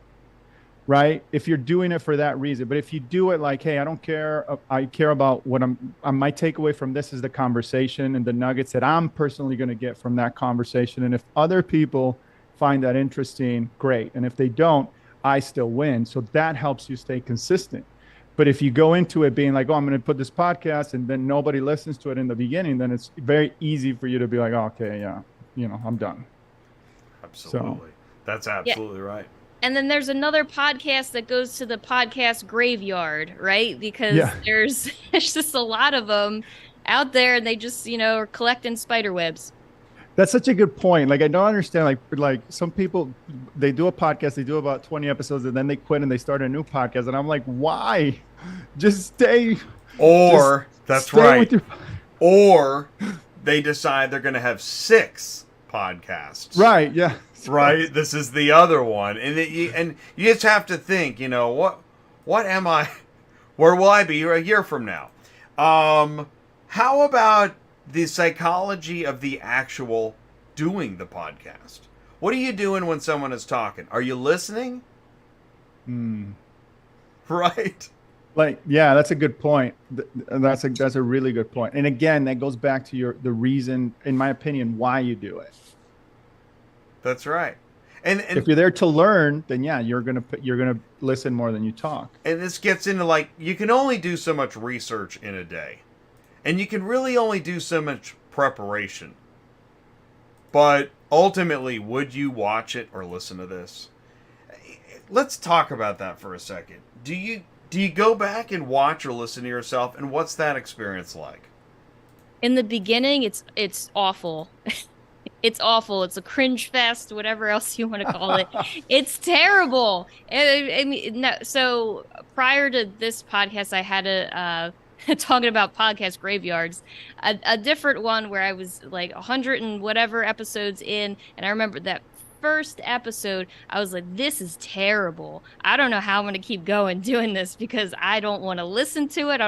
Right? If you're doing it for that reason. But if you do it like, hey, I don't care. I care about what my takeaway from this is the conversation and the nuggets that I'm personally going to get from that conversation. And if other people find that interesting, great. And if they don't, I still win. So that helps you stay consistent. But if you go into it being like, oh, I'm going to put this podcast and then nobody listens to it in the beginning, then it's very easy for you to be like, oh, okay, yeah, I'm done. Absolutely. So, that's absolutely right. And then there's another podcast that goes to the podcast graveyard, right? Because there's just a lot of them out there, and they just, are collecting spider webs. That's such a good point. Like, I don't understand. Like some people, they do a podcast, they do about 20 episodes, and then they quit and they start a new podcast. And I'm like, why? Just stay. Or that's right. Or they decide they're going to have 6 podcasts. Right. Yeah. Right. This is the other one, and you just have to think. What am I? Where will I be a year from now? How about the psychology of the actual doing the podcast? What are you doing when someone is talking? Are you listening? Right. Like, yeah, that's a good point. That's a really good point. And again, that goes back to the reason, in my opinion, why you do it. That's right. And if you're there to learn, then yeah, you're gonna listen more than you talk. And this gets into, like, you can only do so much research in a day. And you can really only do so much preparation. But ultimately, would you watch it or listen to this? Let's talk about that for a second. Do you go back and watch or listen to yourself, and what's that experience like? In the beginning, it's awful. It's awful. It's a cringe fest, whatever else you want to call it. It's terrible. I mean, no, so prior to this podcast, I had a talking about podcast graveyards, a different one where I was like 100 and whatever episodes in, and I remember that first episode, I was like, this is terrible. I don't know how I'm going to keep going doing this because I don't want to listen to it.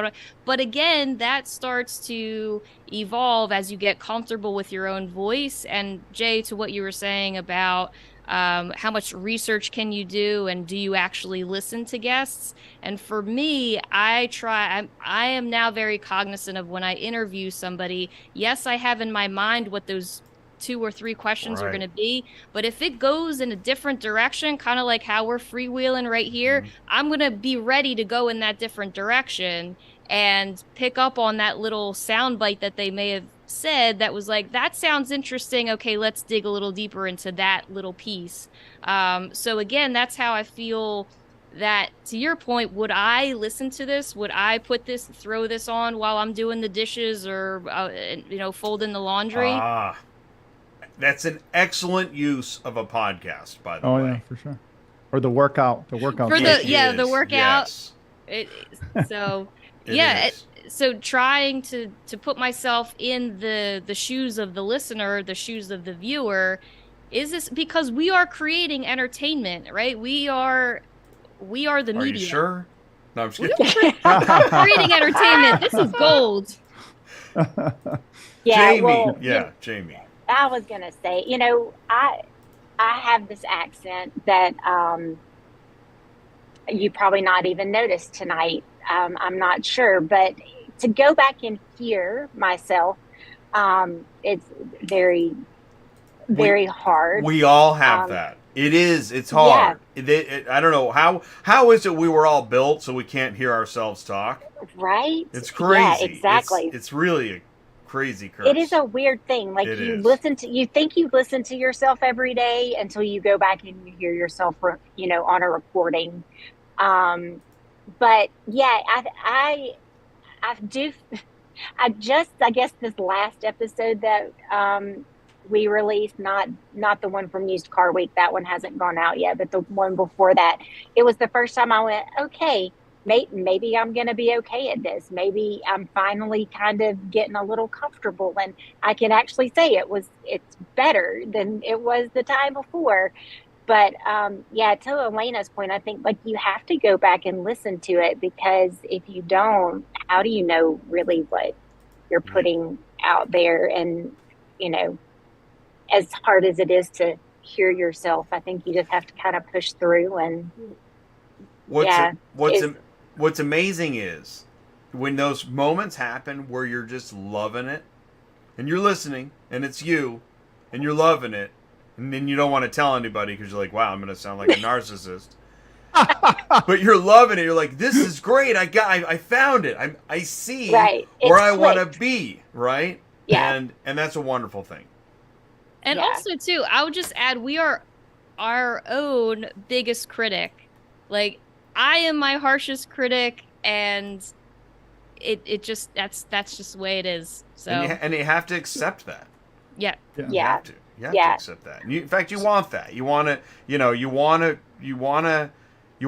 But again, that starts to evolve as you get comfortable with your own voice. And Jay, to what you were saying about how much research can you do, and do you actually listen to guests? And for me, I am now very cognizant of when I interview somebody. Yes, I have in my mind what those 2 or 3 questions are going to be, but if it goes in a different direction, kind of like how we're freewheeling right here, I'm going to be ready to go in that different direction and pick up on that little sound bite that they may have said that was like, that sounds interesting. Okay, let's dig a little deeper into that little piece. So again, that's how I feel that, to your point, would I listen to this? Would I throw this on while I'm doing the dishes or, folding the laundry? That's an excellent use of a podcast, by the way. Oh, yeah, for sure. Or the workout. The workout. For the workout. Yes. So trying to put myself in the shoes of the listener, the shoes of the viewer, is this because we are creating entertainment, right? We are the media. Are you sure? No, I'm just kidding. Creating entertainment. This is gold. Yeah, Jamie. Jamie. I was gonna say, I have this accent that you probably not even noticed tonight. I'm not sure, but to go back and hear myself, it's very, very hard. We all have that. It's hard. Yeah. I don't know how is it we were all built so we can't hear ourselves talk? Right? It's crazy. Yeah, exactly. It's really a crazy curse. It is a weird thing. Like, you think you listen to yourself every day until you go back and you hear yourself, on a recording. But yeah, I guess this last episode that we released, not the one from Used Car Week, that one hasn't gone out yet, but the one before that, it was the first time I went, okay, maybe I'm going to be okay at this. Maybe I'm finally kind of getting a little comfortable, and I can actually say it's better than it was the time before. But yeah, to Elena's point, I think like you have to go back and listen to it, because if you don't, how do you know really what you're putting out there? And, you know, as hard as it is to hear yourself, I think you just have to kind of push through. And what's amazing is when those moments happen where you're just loving it and you're listening and it's you and you're loving it, and then you don't want to tell anybody because you're like, wow, I'm going to sound like a narcissist. But you're loving it. You're like, this is great. I found it. I see where I want to be. Right. Yeah. And that's a wonderful thing. And also too, I would just add, we are our own biggest critic. Like, I am my harshest critic, and it just that's just the way it is. So and you have to accept that. Yeah. You have to accept that. In fact, you want that. You want to, you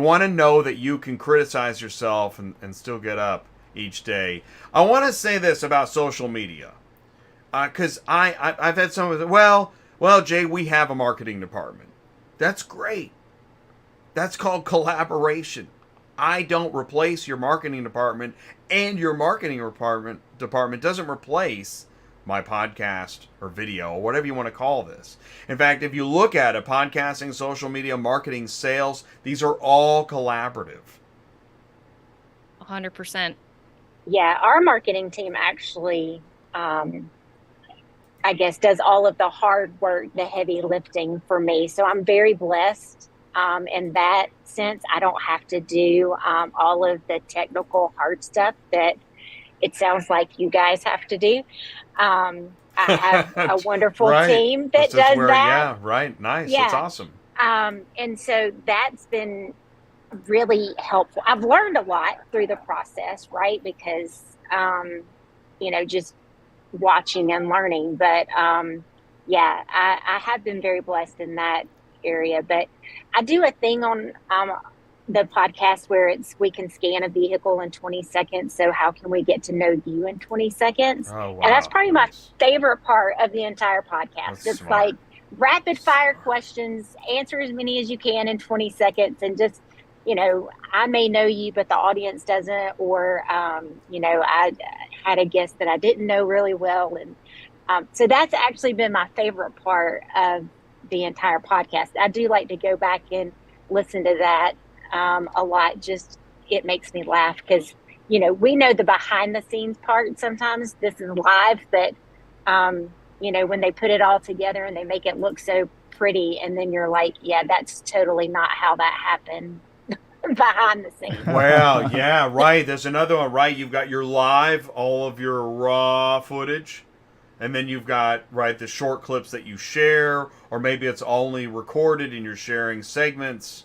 want to know that you can criticize yourself and still get up each day. I want to say this about social media, because I've had some of the, well, Jay, we have a marketing department. That's great. That's called collaboration. I don't replace your marketing department, and your marketing department doesn't replace my podcast or video or whatever you want to call this. In fact, if you look at it, podcasting, social media, marketing, sales, these are all collaborative. 100%. Yeah, our marketing team actually, I guess, does all of the hard work, the heavy lifting for me. So I'm very blessed in that sense. I don't have to do all of the technical hard stuff that it sounds like you guys have to do. I have a wonderful team that does that. Yeah, right. Nice. Yeah. That's awesome. And so that's been really helpful. I've learned a lot through the process, right? Because, just watching and learning. But I have been very blessed in that area. But I do a thing on the podcast where we can scan a vehicle in 20 seconds. So how can we get to know you in 20 seconds? Oh, wow. And that's probably my favorite part of the entire podcast. That's it's smart. like rapid fire questions, answer as many as you can in 20 seconds. And just, I may know you, but the audience doesn't, or, I had a guest that I didn't know really well. And so that's actually been my favorite part of the entire podcast. I do like to go back and listen to that a lot. Just, it makes me laugh because, we know the behind the scenes part. Sometimes this is live, but, when they put it all together and they make it look so pretty, and then you're like, yeah, that's totally not how that happened behind the scenes. Well, yeah, right. There's another one, right? You've got your live, all of your raw footage. And then you've got, the short clips that you share, or maybe it's only recorded and you're sharing segments.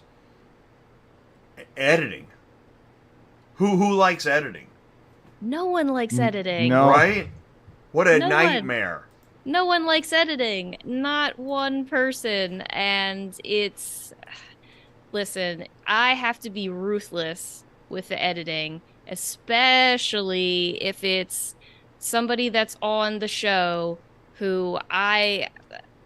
Editing. Who likes editing? No one likes editing. No. Right? What a No nightmare. No one likes editing. Not one person. And listen, I have to be ruthless with the editing, especially if it's somebody that's on the show who I'm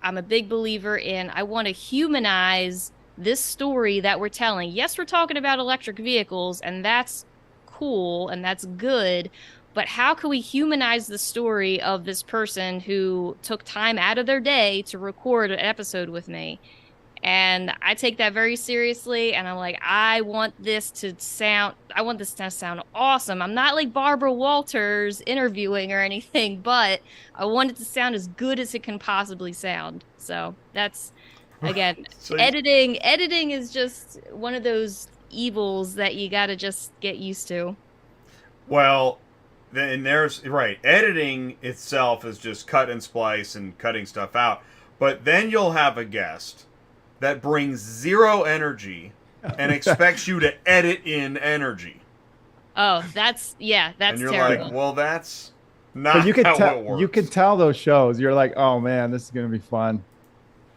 a big believer in. I want to humanize this story that we're telling. Yes, we're talking about electric vehicles, and that's cool and that's good, but how can we humanize the story of this person who took time out of their day to record an episode with me? And I take that very seriously, and I'm like, I want this to sound awesome. I'm not like Barbara Walters interviewing or anything, but I want it to sound as good as it can possibly sound. So that's, again, editing is just one of those evils that you got to just get used to. Well, then editing itself is just cut and splice and cutting stuff out. But then you'll have a guest that brings zero energy and expects you to edit in energy. Oh, that's and you're terrible. like, well, that's not But you can how tell. it works. You can tell those shows. You're like, oh man, this is gonna be fun.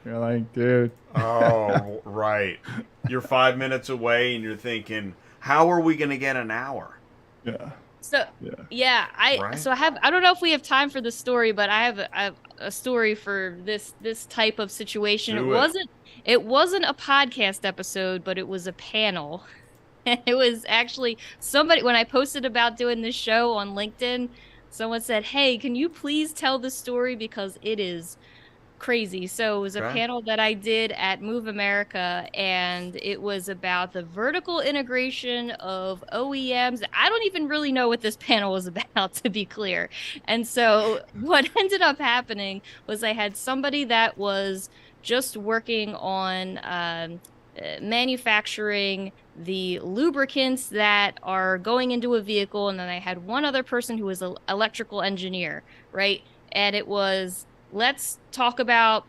You're like, dude. Oh, right. You're 5 minutes away and you're thinking, How are we going to get an hour? Yeah. So yeah, I don't know if we have time for the story, but I have a story for this type of situation. It wasn't a podcast episode, but it was a panel. It was actually somebody, when I posted about doing this show on LinkedIn, someone said, "Hey, can you please tell the story because it is crazy." So it was a panel that I did at Move America, and it was about the vertical integration of OEMs. I don't even really know what this panel was about, to be clear. And so what ended up happening was I had somebody that was just working on manufacturing the lubricants that are going into a vehicle, and then I had one other person who was an electrical engineer, right? And it was, let's talk about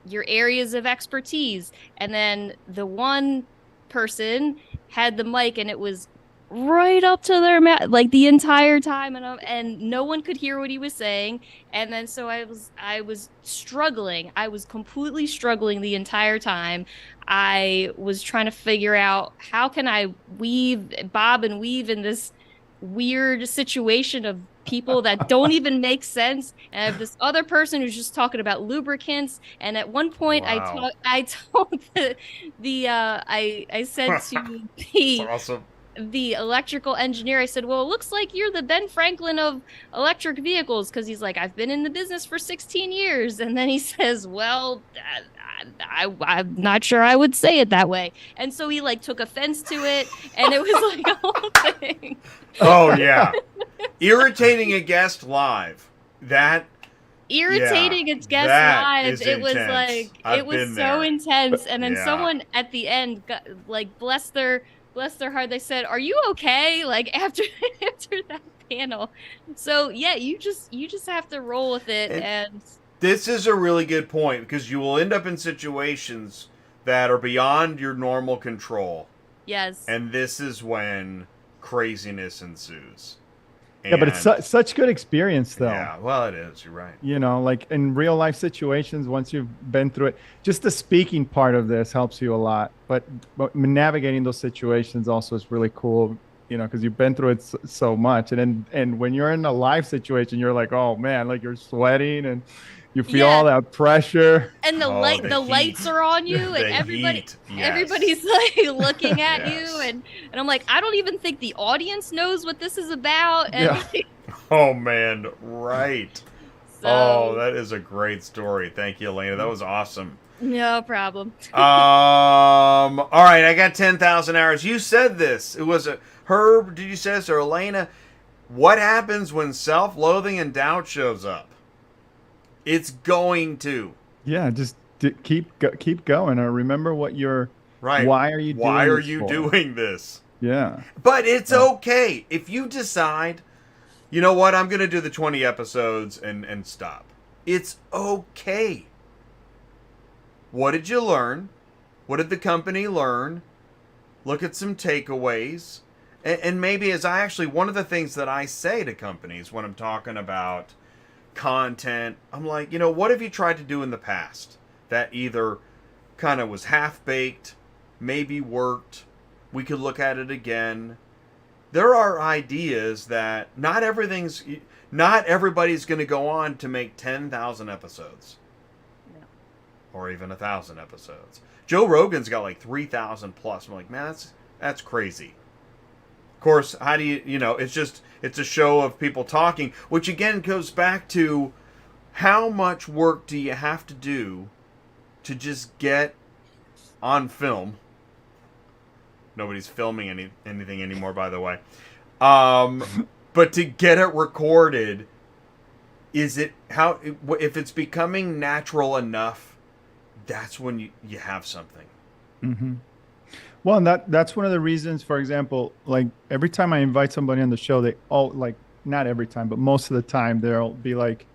your areas of expertise. And then the one person had the mic, and it was right up to their mouth, like the entire time, and no one could hear what he was saying. And then so I was struggling. I was completely struggling the entire time. I was trying to figure out, how can I bob and weave in this weird situation of people that don't even make sense. And I have this other person who's just talking about lubricants. And at one point, Wow. I told I said to the Awesome. the electrical engineer, I said, "Well, it looks like you're the Ben Franklin of electric vehicles," because he's like, "I've been in the business for 16 years." And then he says, "Well, I'm not sure I would say it that way." And so he like took offense to it, and it was like a whole thing. Oh yeah, irritating a guest live. Irritating its guest live. It was intense. like I've it was been so there. intense. And then someone at the end got, like, bless their heart, they said, "Are you okay?" Like after that panel. So yeah, you just have to roll with it. And this is a really good point, because you will end up in situations that are beyond your normal control. Yes. And this is when craziness ensues. Yeah, but it's such good experience, though. Yeah, well, it is. You're right. You know, like in real life situations, once you've been through it, just the speaking part of this helps you a lot. But navigating those situations also is really cool, you know, because you've been through it so much. And when you're in a live situation, you're like, oh man, like you're sweating and you feel all that pressure. And the lights are on you, and everybody's like looking at you, and I'm like, I don't even think the audience knows what this is about. And oh man, right. So, that is a great story. Thank you, Elena. That was awesome. No problem. All right, I got 10,000 hours. You said this. It was a Herb. Did you say this, or Elena? What happens when self-loathing and doubt shows up? It's going to. Yeah, just keep going. Or remember what you're. Right. Why are you doing this? Yeah. But it's okay if you decide, you know what, I'm going to do the 20 episodes and stop. It's okay. What did you learn? What did the company learn? Look at some takeaways. And maybe one of the things that I say to companies when I'm talking about content, I'm like, you know, what have you tried to do in the past that either kind of was half-baked, maybe worked, we could look at it again. There are ideas that not everybody's going to go on to make 10,000 episodes. No. Or even 1,000 episodes. Joe Rogan's got like 3,000 plus. I'm like, man, that's crazy. Of course, how do you know, it's a show of people talking, which again goes back to how much work do you have to do to just get on film. Nobody's filming anything anymore, by the way. But to get it recorded, if it's becoming natural enough, that's when you have something. Mm-hmm. Well, and that's one of the reasons, for example, like every time I invite somebody on the show, not every time, but most of the time, they'll be like,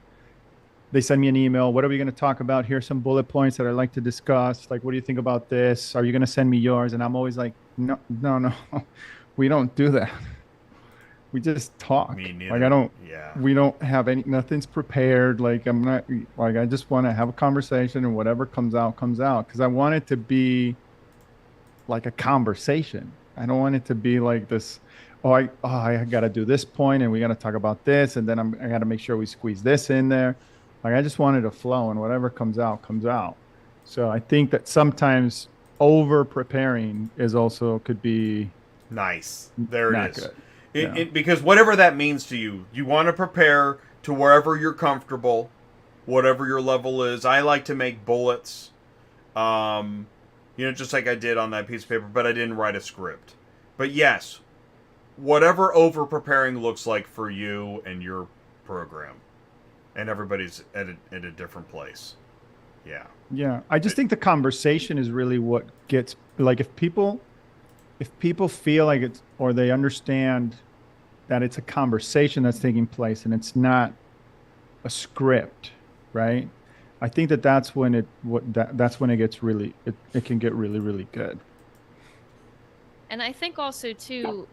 they send me an email. What are we going to talk about? Here's some bullet points that I'd like to discuss. Like, what do you think about this? Are you going to send me yours? And I'm always like, no, we don't do that. We just talk. Me neither. Like, we don't have nothing's prepared. Like, I'm not, like, I just want to have a conversation, and whatever comes out, comes out. Because I want it to be like a conversation. I don't want it to be like this. I got to do this point, and we got to talk about this, and then I got to make sure we squeeze this in there. Like I just want it to flow, and whatever comes out comes out. So I think that sometimes over preparing is also could be nice. There not it is. good. Because whatever that means to you, you want to prepare to wherever you're comfortable, whatever your level is. I like to make bullets, just like I did on that piece of paper, but I didn't write a script. But yes, whatever over preparing looks like for you and your program, and everybody's at a different place. Yeah. Yeah, I just think the conversation is really what gets, like, if people feel like it's, or they understand that it's a conversation that's taking place and it's not a script, right? I think that's when that's when it gets really, it can get really, really good. And I think also too,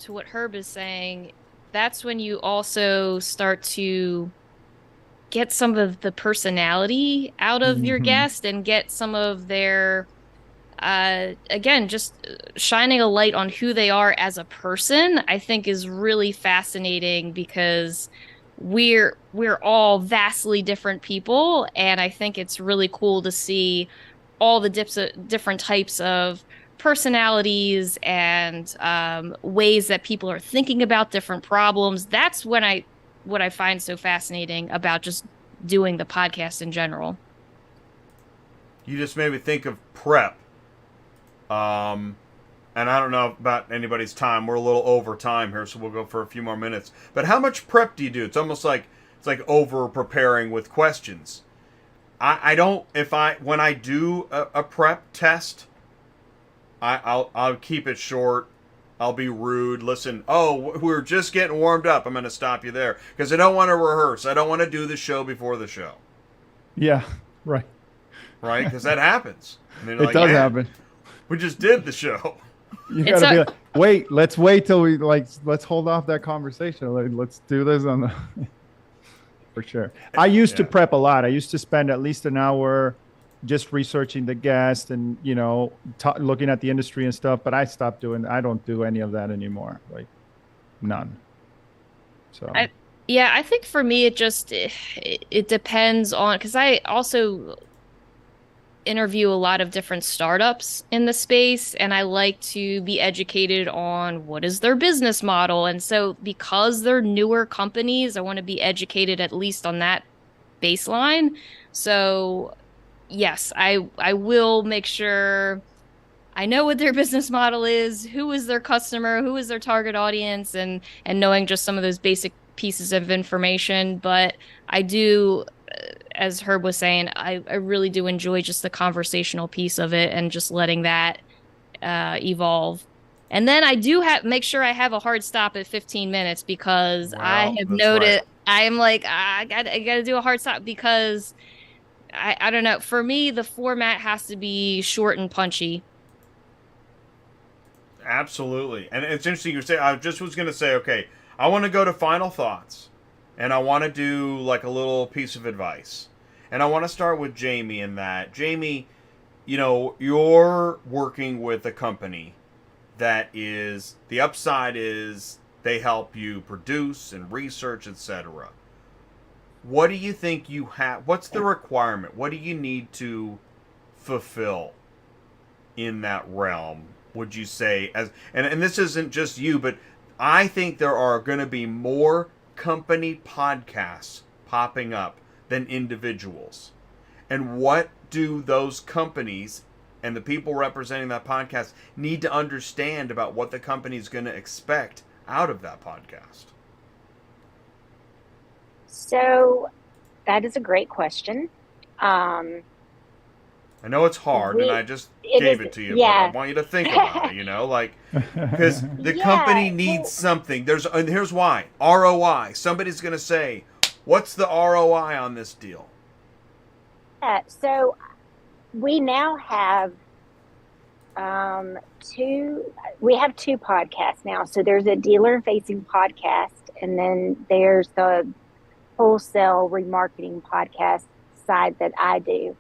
to what Herb is saying, that's when you also start to get some of the personality out of your guest and get some of their, again, just shining a light on who they are as a person, I think is really fascinating because we're all vastly different people. And I think it's really cool to see all the different types of personalities and ways that people are thinking about different problems. That's what I find so fascinating about just doing the podcast in general. You just made me think of prep. And I don't know about anybody's time. We're a little over time here, so we'll go for a few more minutes. But how much prep do you do? It's almost like over preparing with questions. When I do a prep test, I'll keep it short. I'll be rude. Listen, we're just getting warmed up. I'm going to stop you there because I don't want to rehearse. I don't want to do the show before the show. Yeah, right. Right? Because that happens. It does happen. We just did the show. You got to be like, let's wait till let's hold off that conversation. Let's do this on the... For sure. I used to prep a lot. I used to spend at least an hour just researching the guest and, looking at the industry and stuff. But I don't do any of that anymore. Like none. So I think for me, it depends on, because I also interview a lot of different startups in the space, and I like to be educated on what is their business model. And so because they're newer companies, I want to be educated at least on that baseline. So yes, I will make sure I know what their business model is, who is their customer, who is their target audience, and knowing just some of those basic pieces of information. But I do, as Herb was saying, I really do enjoy just the conversational piece of it and just letting that evolve. And then I do make sure I have a hard stop at 15 minutes because I have noted, I'm like, I got to do a hard stop because I don't know. For me, the format has to be short and punchy. Absolutely. And it's interesting you say, I just was going to say, okay, I want to go to final thoughts. And I want to do like a little piece of advice. And I want to start with Jamye in that. Jamye, you're working with a company that is, the upside is they help you produce and research, etc. What do you think you have? What's the requirement? What do you need to fulfill in that realm? Would you say, and this isn't just you, but I think there are going to be more company podcasts popping up than individuals. And what do those companies and the people representing that podcast need to understand about what the company is going to expect out of that podcast? So that is a great question. I know it's hard, and I just gave it to you, but I want you to think about it, because the company needs something. Here's why. ROI. Somebody's going to say, what's the ROI on this deal? So we now have two podcasts now. So there's a dealer-facing podcast, and then there's the wholesale remarketing podcast side that I do.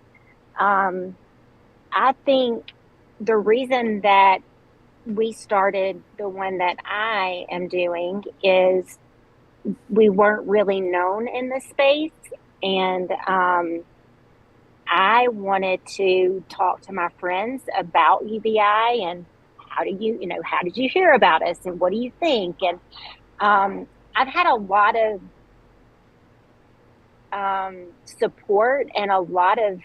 I think the reason that we started the one that I am doing is we weren't really known in the space. And I wanted to talk to my friends about UBI and how did you hear about us and what do you think? And I've had a lot of support and a lot of,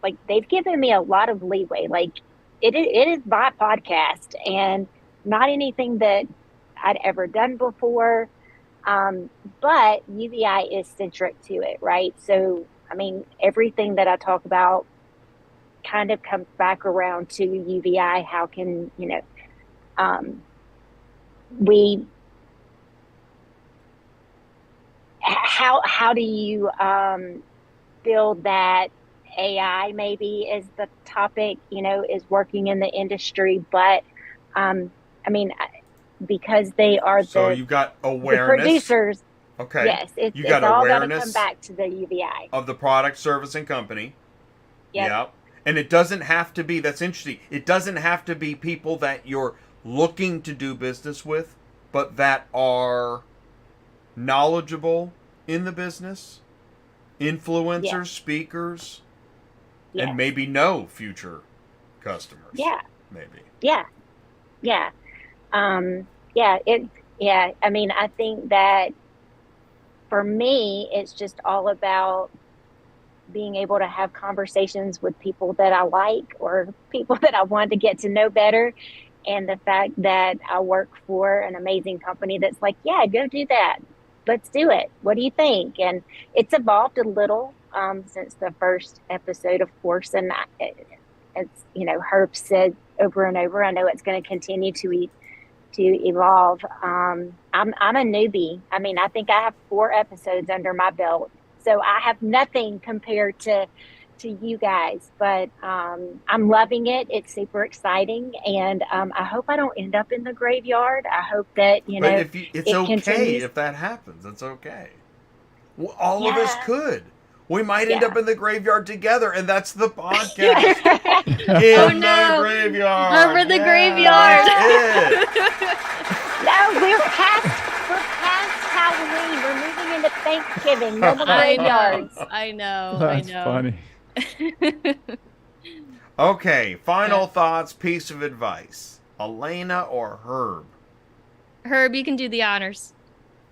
like, they've given me a lot of leeway. Like, it is my podcast and not anything that I'd ever done before. But UBI is centric to it, right? So, I mean, everything that I talk about kind of comes back around to UBI. How can, how do you build that AI maybe is the topic, is working in the industry, but because they are so you've got the awareness. producers. Okay. Yes, you it's got all got to awareness come back to the UBI of the product, service, and company. Yep. And it doesn't have to be, that's interesting, it doesn't have to be people that you're looking to do business with, but that are knowledgeable in the business, influencers, speakers, and maybe know future customers. Yeah. Maybe. Yeah. Yeah. I mean, I think that for me, it's just all about being able to have conversations with people that I like or people that I want to get to know better. And the fact that I work for an amazing company that's like, yeah, go do that. Let's do it. What do you think? And it's evolved a little since the first episode, of course. And it's, Herb said over and over, I know it's going to continue to evolve. I'm a newbie. I mean, I think I have 4 episodes under my belt, so I have nothing compared to you guys, but I'm loving it. It's super exciting, and I hope I don't end up in the graveyard. I hope that But it's it okay continues. if that happens. It's okay. Well, all of us could. We might end up in the graveyard together, and that's the podcast. In the graveyard. Over the graveyard. No, we're past Halloween. We're moving into Thanksgiving. No more graveyards. I know. That's funny. Okay, final thoughts, piece of advice. Elena or Herb? Herb, you can do the honors.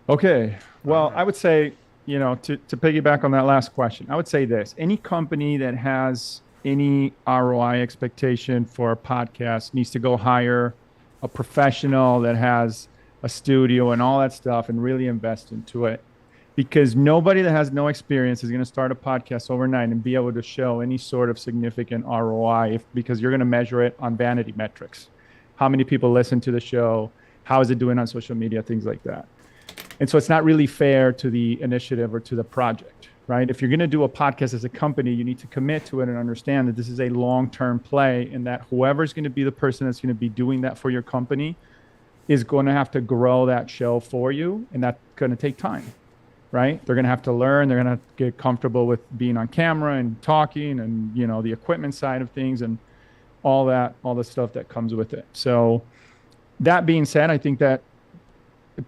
Okay. Well, I would say, to piggyback on that last question, I would say this. Any company that has any ROI expectation for a podcast needs to go hire a professional that has a studio and all that stuff and really invest into it. Because nobody that has no experience is going to start a podcast overnight and be able to show any sort of significant ROI because you're going to measure it on vanity metrics. How many people listen to the show? How is it doing on social media? Things like that. And so it's not really fair to the initiative or to the project, right? If you're going to do a podcast as a company, you need to commit to it and understand that this is a long-term play and that whoever's going to be the person that's going to be doing that for your company is going to have to grow that show for you. And that's going to take time, right? They're going to have to learn. They're going to get comfortable with being on camera and talking and, the equipment side of things and all the stuff that comes with it. So that being said, I think that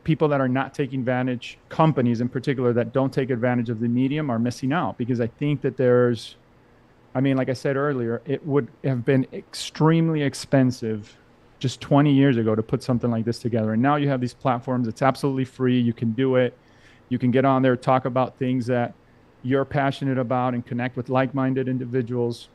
people that are not taking advantage, companies in particular that don't take advantage of the medium are missing out because I think that like I said earlier, it would have been extremely expensive just 20 years ago to put something like this together. And now you have these platforms. It's absolutely free. You can do it. You can get on there, talk about things that you're passionate about and connect with like-minded individuals.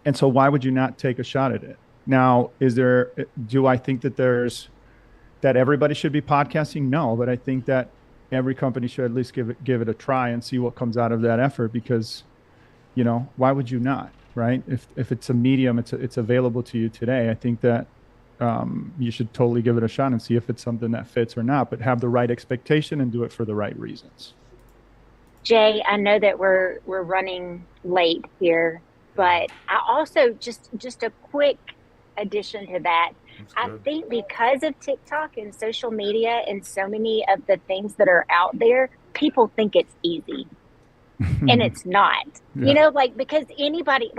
And so why would you not take a shot at it? Now, do I think that everybody should be podcasting? No, but I think that every company should at least give it a try and see what comes out of that effort because, why would you not, right? If it's a medium, it's available to you today. I think that you should totally give it a shot and see if it's something that fits or not, but have the right expectation and do it for the right reasons. Jay, I know that we're running late here, but I also just a quick addition to that. I think because of TikTok and social media and so many of the things that are out there, people think it's easy. And it's not. Yeah. Because anybody,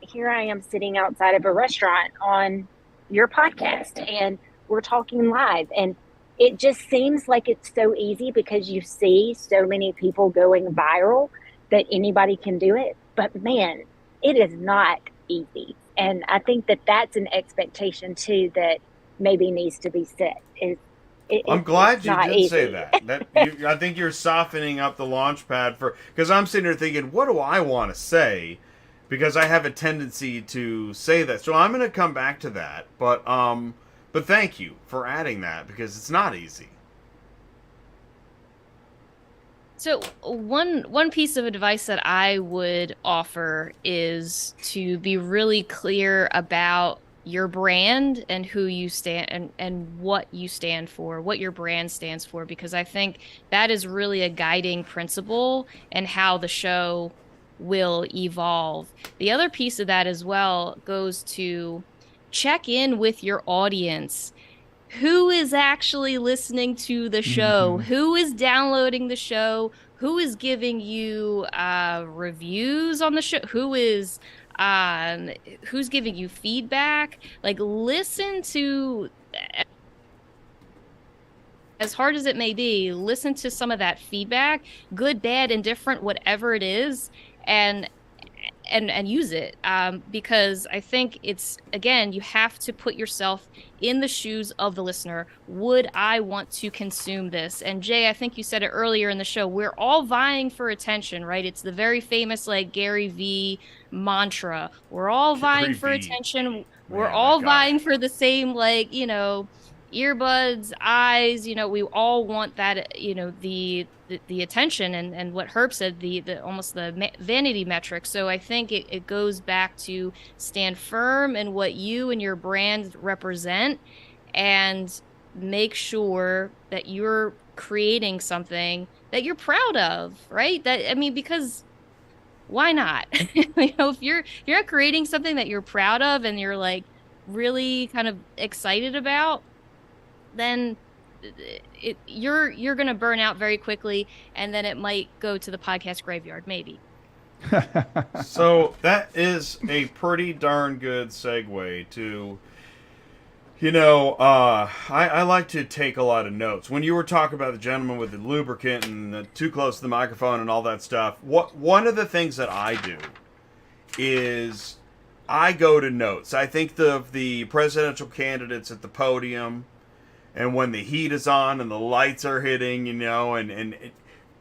here I am sitting outside of a restaurant on your podcast and we're talking live. And it just seems like it's so easy because you see so many people going viral that anybody can do it. But man, it is not easy. And I think that that's an expectation too that maybe needs to be set. I'm glad you did easy. say that. I think you're softening up the launch pad because I'm sitting there thinking, what do I want to say? Because I have a tendency to say that. So I'm going to come back to that. But thank you for adding that because it's not easy. So one piece of advice that I would offer is to be really clear about your brand and who you stand and what you stand for, what your brand stands for, because I think that is really a guiding principle and how the show will evolve. The other piece of that as well goes to check in with your audience. Who is actually listening to the show? Mm-hmm. Who is downloading the show? Who is giving you reviews on the show? Who's giving you feedback? Like, listen to, as hard as it may be, listen to some of that feedback, good, bad, indifferent, whatever it is, and use it, because I think it's, again, you have to put yourself in the shoes of the listener. Would I want to consume this? And Jay, I think you said it earlier in the show, we're all vying for attention, right? It's the very famous like Gary V mantra. We're all vying for attention. We're all vying for the same, like, earbuds, eyes, we all want that, the attention and what Herb said, the almost the vanity metric. So I think it goes back to stand firm in what you and your brand represent and make sure that you're creating something that you're proud of, right? Because why not? If you're not creating something that you're proud of and you're like really kind of excited about, then you're going to burn out very quickly, and then it might go to the podcast graveyard, maybe. So that is a pretty darn good segue to, I like to take a lot of notes. When you were talking about the gentleman with the lubricant and the too close to the microphone and all that stuff, one of the things that I do is I go to notes. I think the presidential candidates at the podium, and when the heat is on and the lights are hitting, and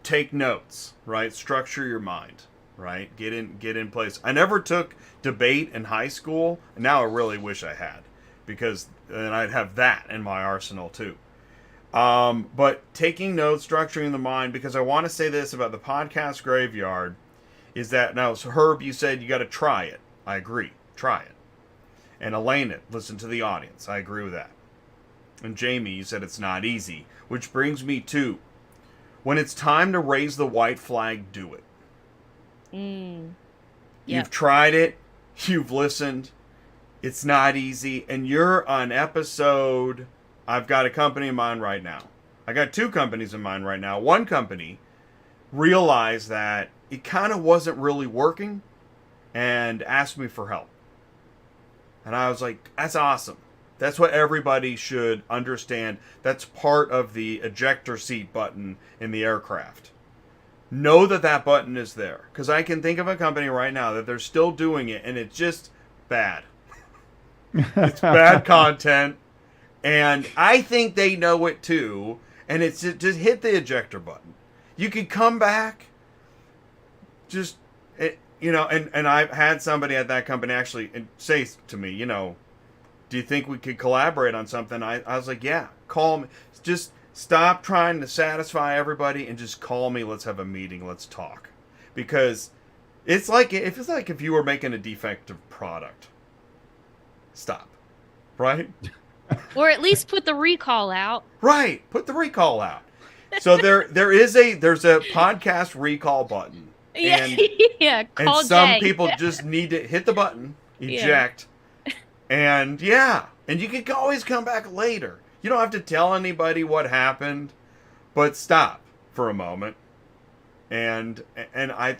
take notes, right? Structure your mind, right? Get in place. I never took debate in high school. And now I really wish I had, because then I'd have that in my arsenal too. But taking notes, structuring the mind, because I want to say this about the podcast graveyard, is that now, so Herb, you said you got to try it. I agree. Try it. And Elena, listen to the audience. I agree with that. And Jamie, you said it's not easy, which brings me to, when it's time to raise the white flag, do it. Yep. You've tried it, you've listened, it's not easy, and you're on episode, I've got a company in mind right now. I got two companies in mind right now. One company realized that it kind of wasn't really working and asked me for help. And I was like, that's awesome. That's what everybody should understand. That's part of the ejector seat button in the aircraft. Know that button is there. Because I can think of a company right now that they're still doing it, and it's just bad. It's bad content. And I think they know it too. And it's just hit the ejector button. You can come back. And I've had somebody at that company actually say to me, do you think we could collaborate on something? I was like, yeah, call me. Just stop trying to satisfy everybody and just call me. Let's have a meeting. Let's talk. Because it feels like if you were making a defective product. Stop. Right? Or at least put the recall out. Right. Put the recall out. So there's a podcast recall button. And, yeah, call and some Jay. people just need to hit the button, eject. Yeah. And you can always come back later. You don't have to tell anybody what happened, but stop for a moment. And I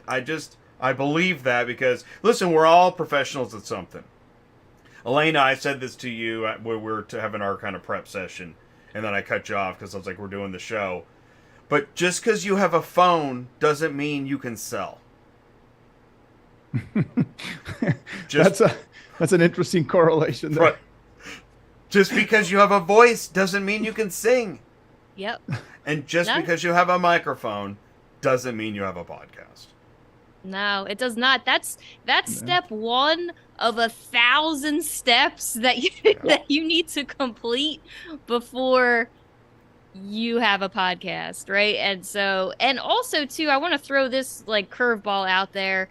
believe that because, listen, we're all professionals at something. Elena, I said this to you when we were having our kind of prep session, and then I cut you off because I was like, we're doing the show. But just because you have a phone doesn't mean you can sell. That's an interesting correlation there. Right. Just because you have a voice doesn't mean you can sing. Yep. And just because you have a microphone doesn't mean you have a podcast. No, it does not. That's step one of 1,000 steps that you need to complete before you have a podcast, right? And also too, I want to throw this like curveball out there.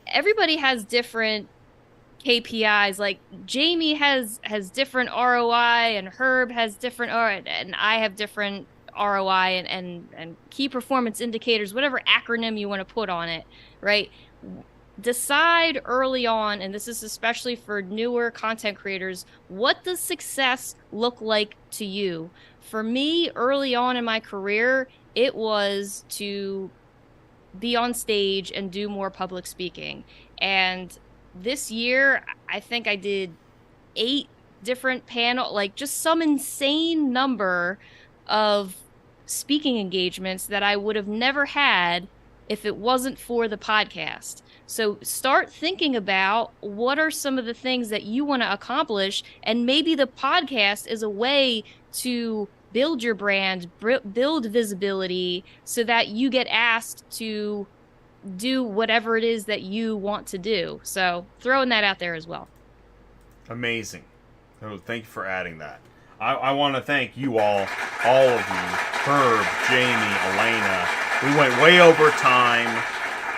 Everybody has different KPIs. Like Jamie has different ROI, and Herb has different and I have different ROI and key performance indicators, whatever acronym you want to put on it, right? Decide early on, and this is especially for newer content creators, what does success look like to you? For me, early on in my career, it was to be on stage and do more public speaking. And this year, I think I did 8 different like just some insane number of speaking engagements that I would have never had if it wasn't for the podcast. So start thinking about what are some of the things that you want to accomplish, and maybe the podcast is a way to build your brand, build visibility, so that you get asked to do whatever it is that you want to do. So throwing that out there as well. Amazing. Oh, thank you for adding that. I want to thank you all of you, Herb, Jamie, Elena. We went way over time.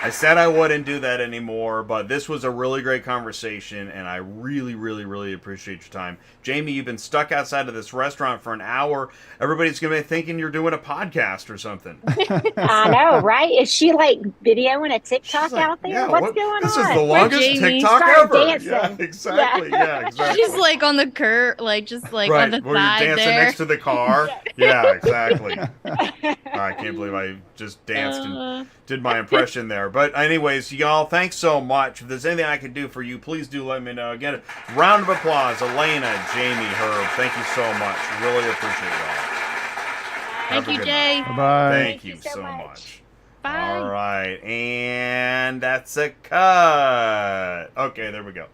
I said I wouldn't do that anymore, but this was a really great conversation, and I really, really, really appreciate your time. Jamie, you've been stuck outside of this restaurant for an hour. Everybody's going to be thinking you're doing a podcast or something. I know, right? Is she like videoing a TikTok out there? Yeah, What's going on? This is the longest TikTok Start ever. dancing. Yeah, exactly. Yeah, exactly. She's like on the curb, like just like right, on the where side you're dancing there. next to the car. Yeah, exactly. I can't believe I just danced and did my impression there. But anyways, y'all, thanks so much. If there's anything I can do for you, please do let me know. Again, a round of applause. Elena, Jamie, Herb, thank you so much. Really appreciate y'all. Thank you, Jay. Bye. Thank you so much. Bye. All right, and that's a cut. Okay, there we go.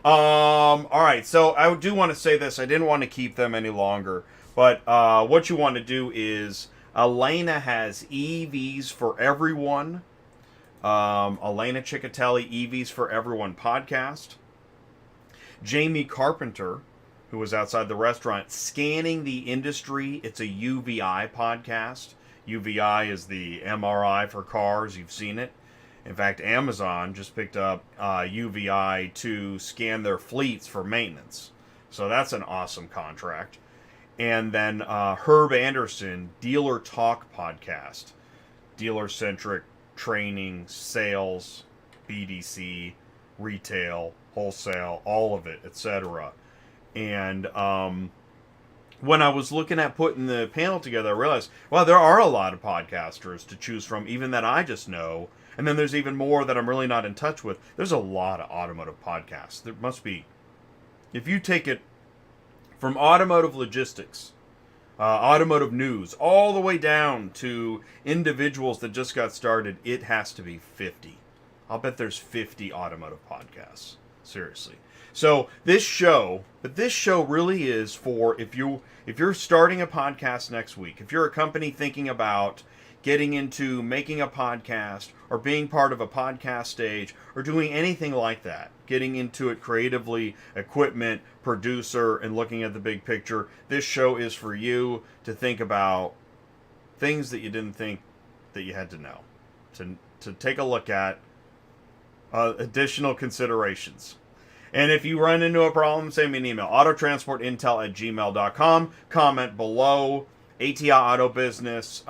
All right, so I do want to say this. I didn't want to keep them any longer, but what you want to do is Elena has EVs for Everyone. Elena Ciccotelli, EVs for Everyone podcast. Jamye Carpenter, who was outside the restaurant, Scanning the Industry. It's a UVI podcast. UVI is the MRI for cars. You've seen it. In fact, Amazon just picked up UVI to scan their fleets for maintenance. So that's an awesome contract. And then Herb Anderson, Dealer Talk podcast. Dealer-centric training, sales, BDC, retail, wholesale, all of it, etc. And when I was looking at putting the panel together, I realized, wow, there are a lot of podcasters to choose from, even that I just know. And then there's even more that I'm really not in touch with. There's a lot of automotive podcasts. There must be. If you take it from automotive logistics, automotive news, all the way down to individuals that just got started, it has to be 50. I'll bet there's 50 automotive podcasts. Seriously. So this show really is for if you're starting a podcast next week, if you're a company thinking about getting into making a podcast or being part of a podcast stage or doing anything like that, getting into it creatively, equipment, producer, and looking at the big picture, this show is for you to think about things that you didn't think that you had to know, to take a look at additional considerations. And if you run into a problem, send me an email, autotransportintel@gmail.com. Comment below. ATI Auto Business.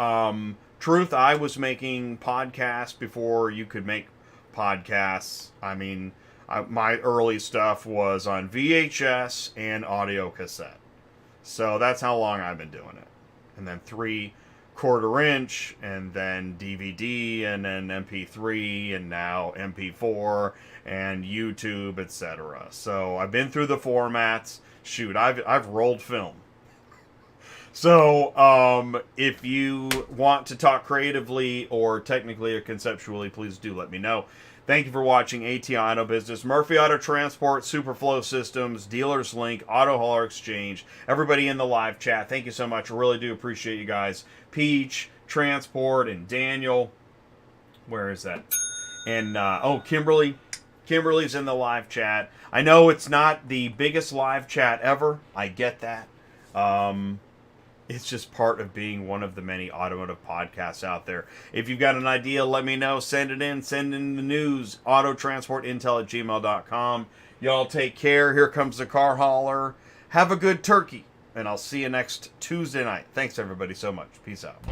Truth, I was making podcasts before you could make podcasts. I mean, my early stuff was on VHS and audio cassette. So that's how long I've been doing it. And then 3 quarter inch, and then DVD, and then MP3, and now MP4, and YouTube, etc. So I've been through the formats. Shoot, I've rolled film. So if you want to talk creatively or technically or conceptually, please do let me know. Thank you for watching ATI Auto Business, Murphy Auto Transport, Superflow Systems, Dealerslink, Auto Hauler Exchange, everybody in the live chat. Thank you so much. I really do appreciate you guys. Peach, Transport, and Daniel. Where is that? And, Kimberly. Kimberly's in the live chat. I know it's not the biggest live chat ever. I get that. It's just part of being one of the many automotive podcasts out there. If you've got an idea, let me know. Send it in. Send in the news. Autotransportintel@gmail.com. Y'all take care. Here comes the car hauler. Have a good turkey. And I'll see you next Tuesday night. Thanks, everybody, so much. Peace out.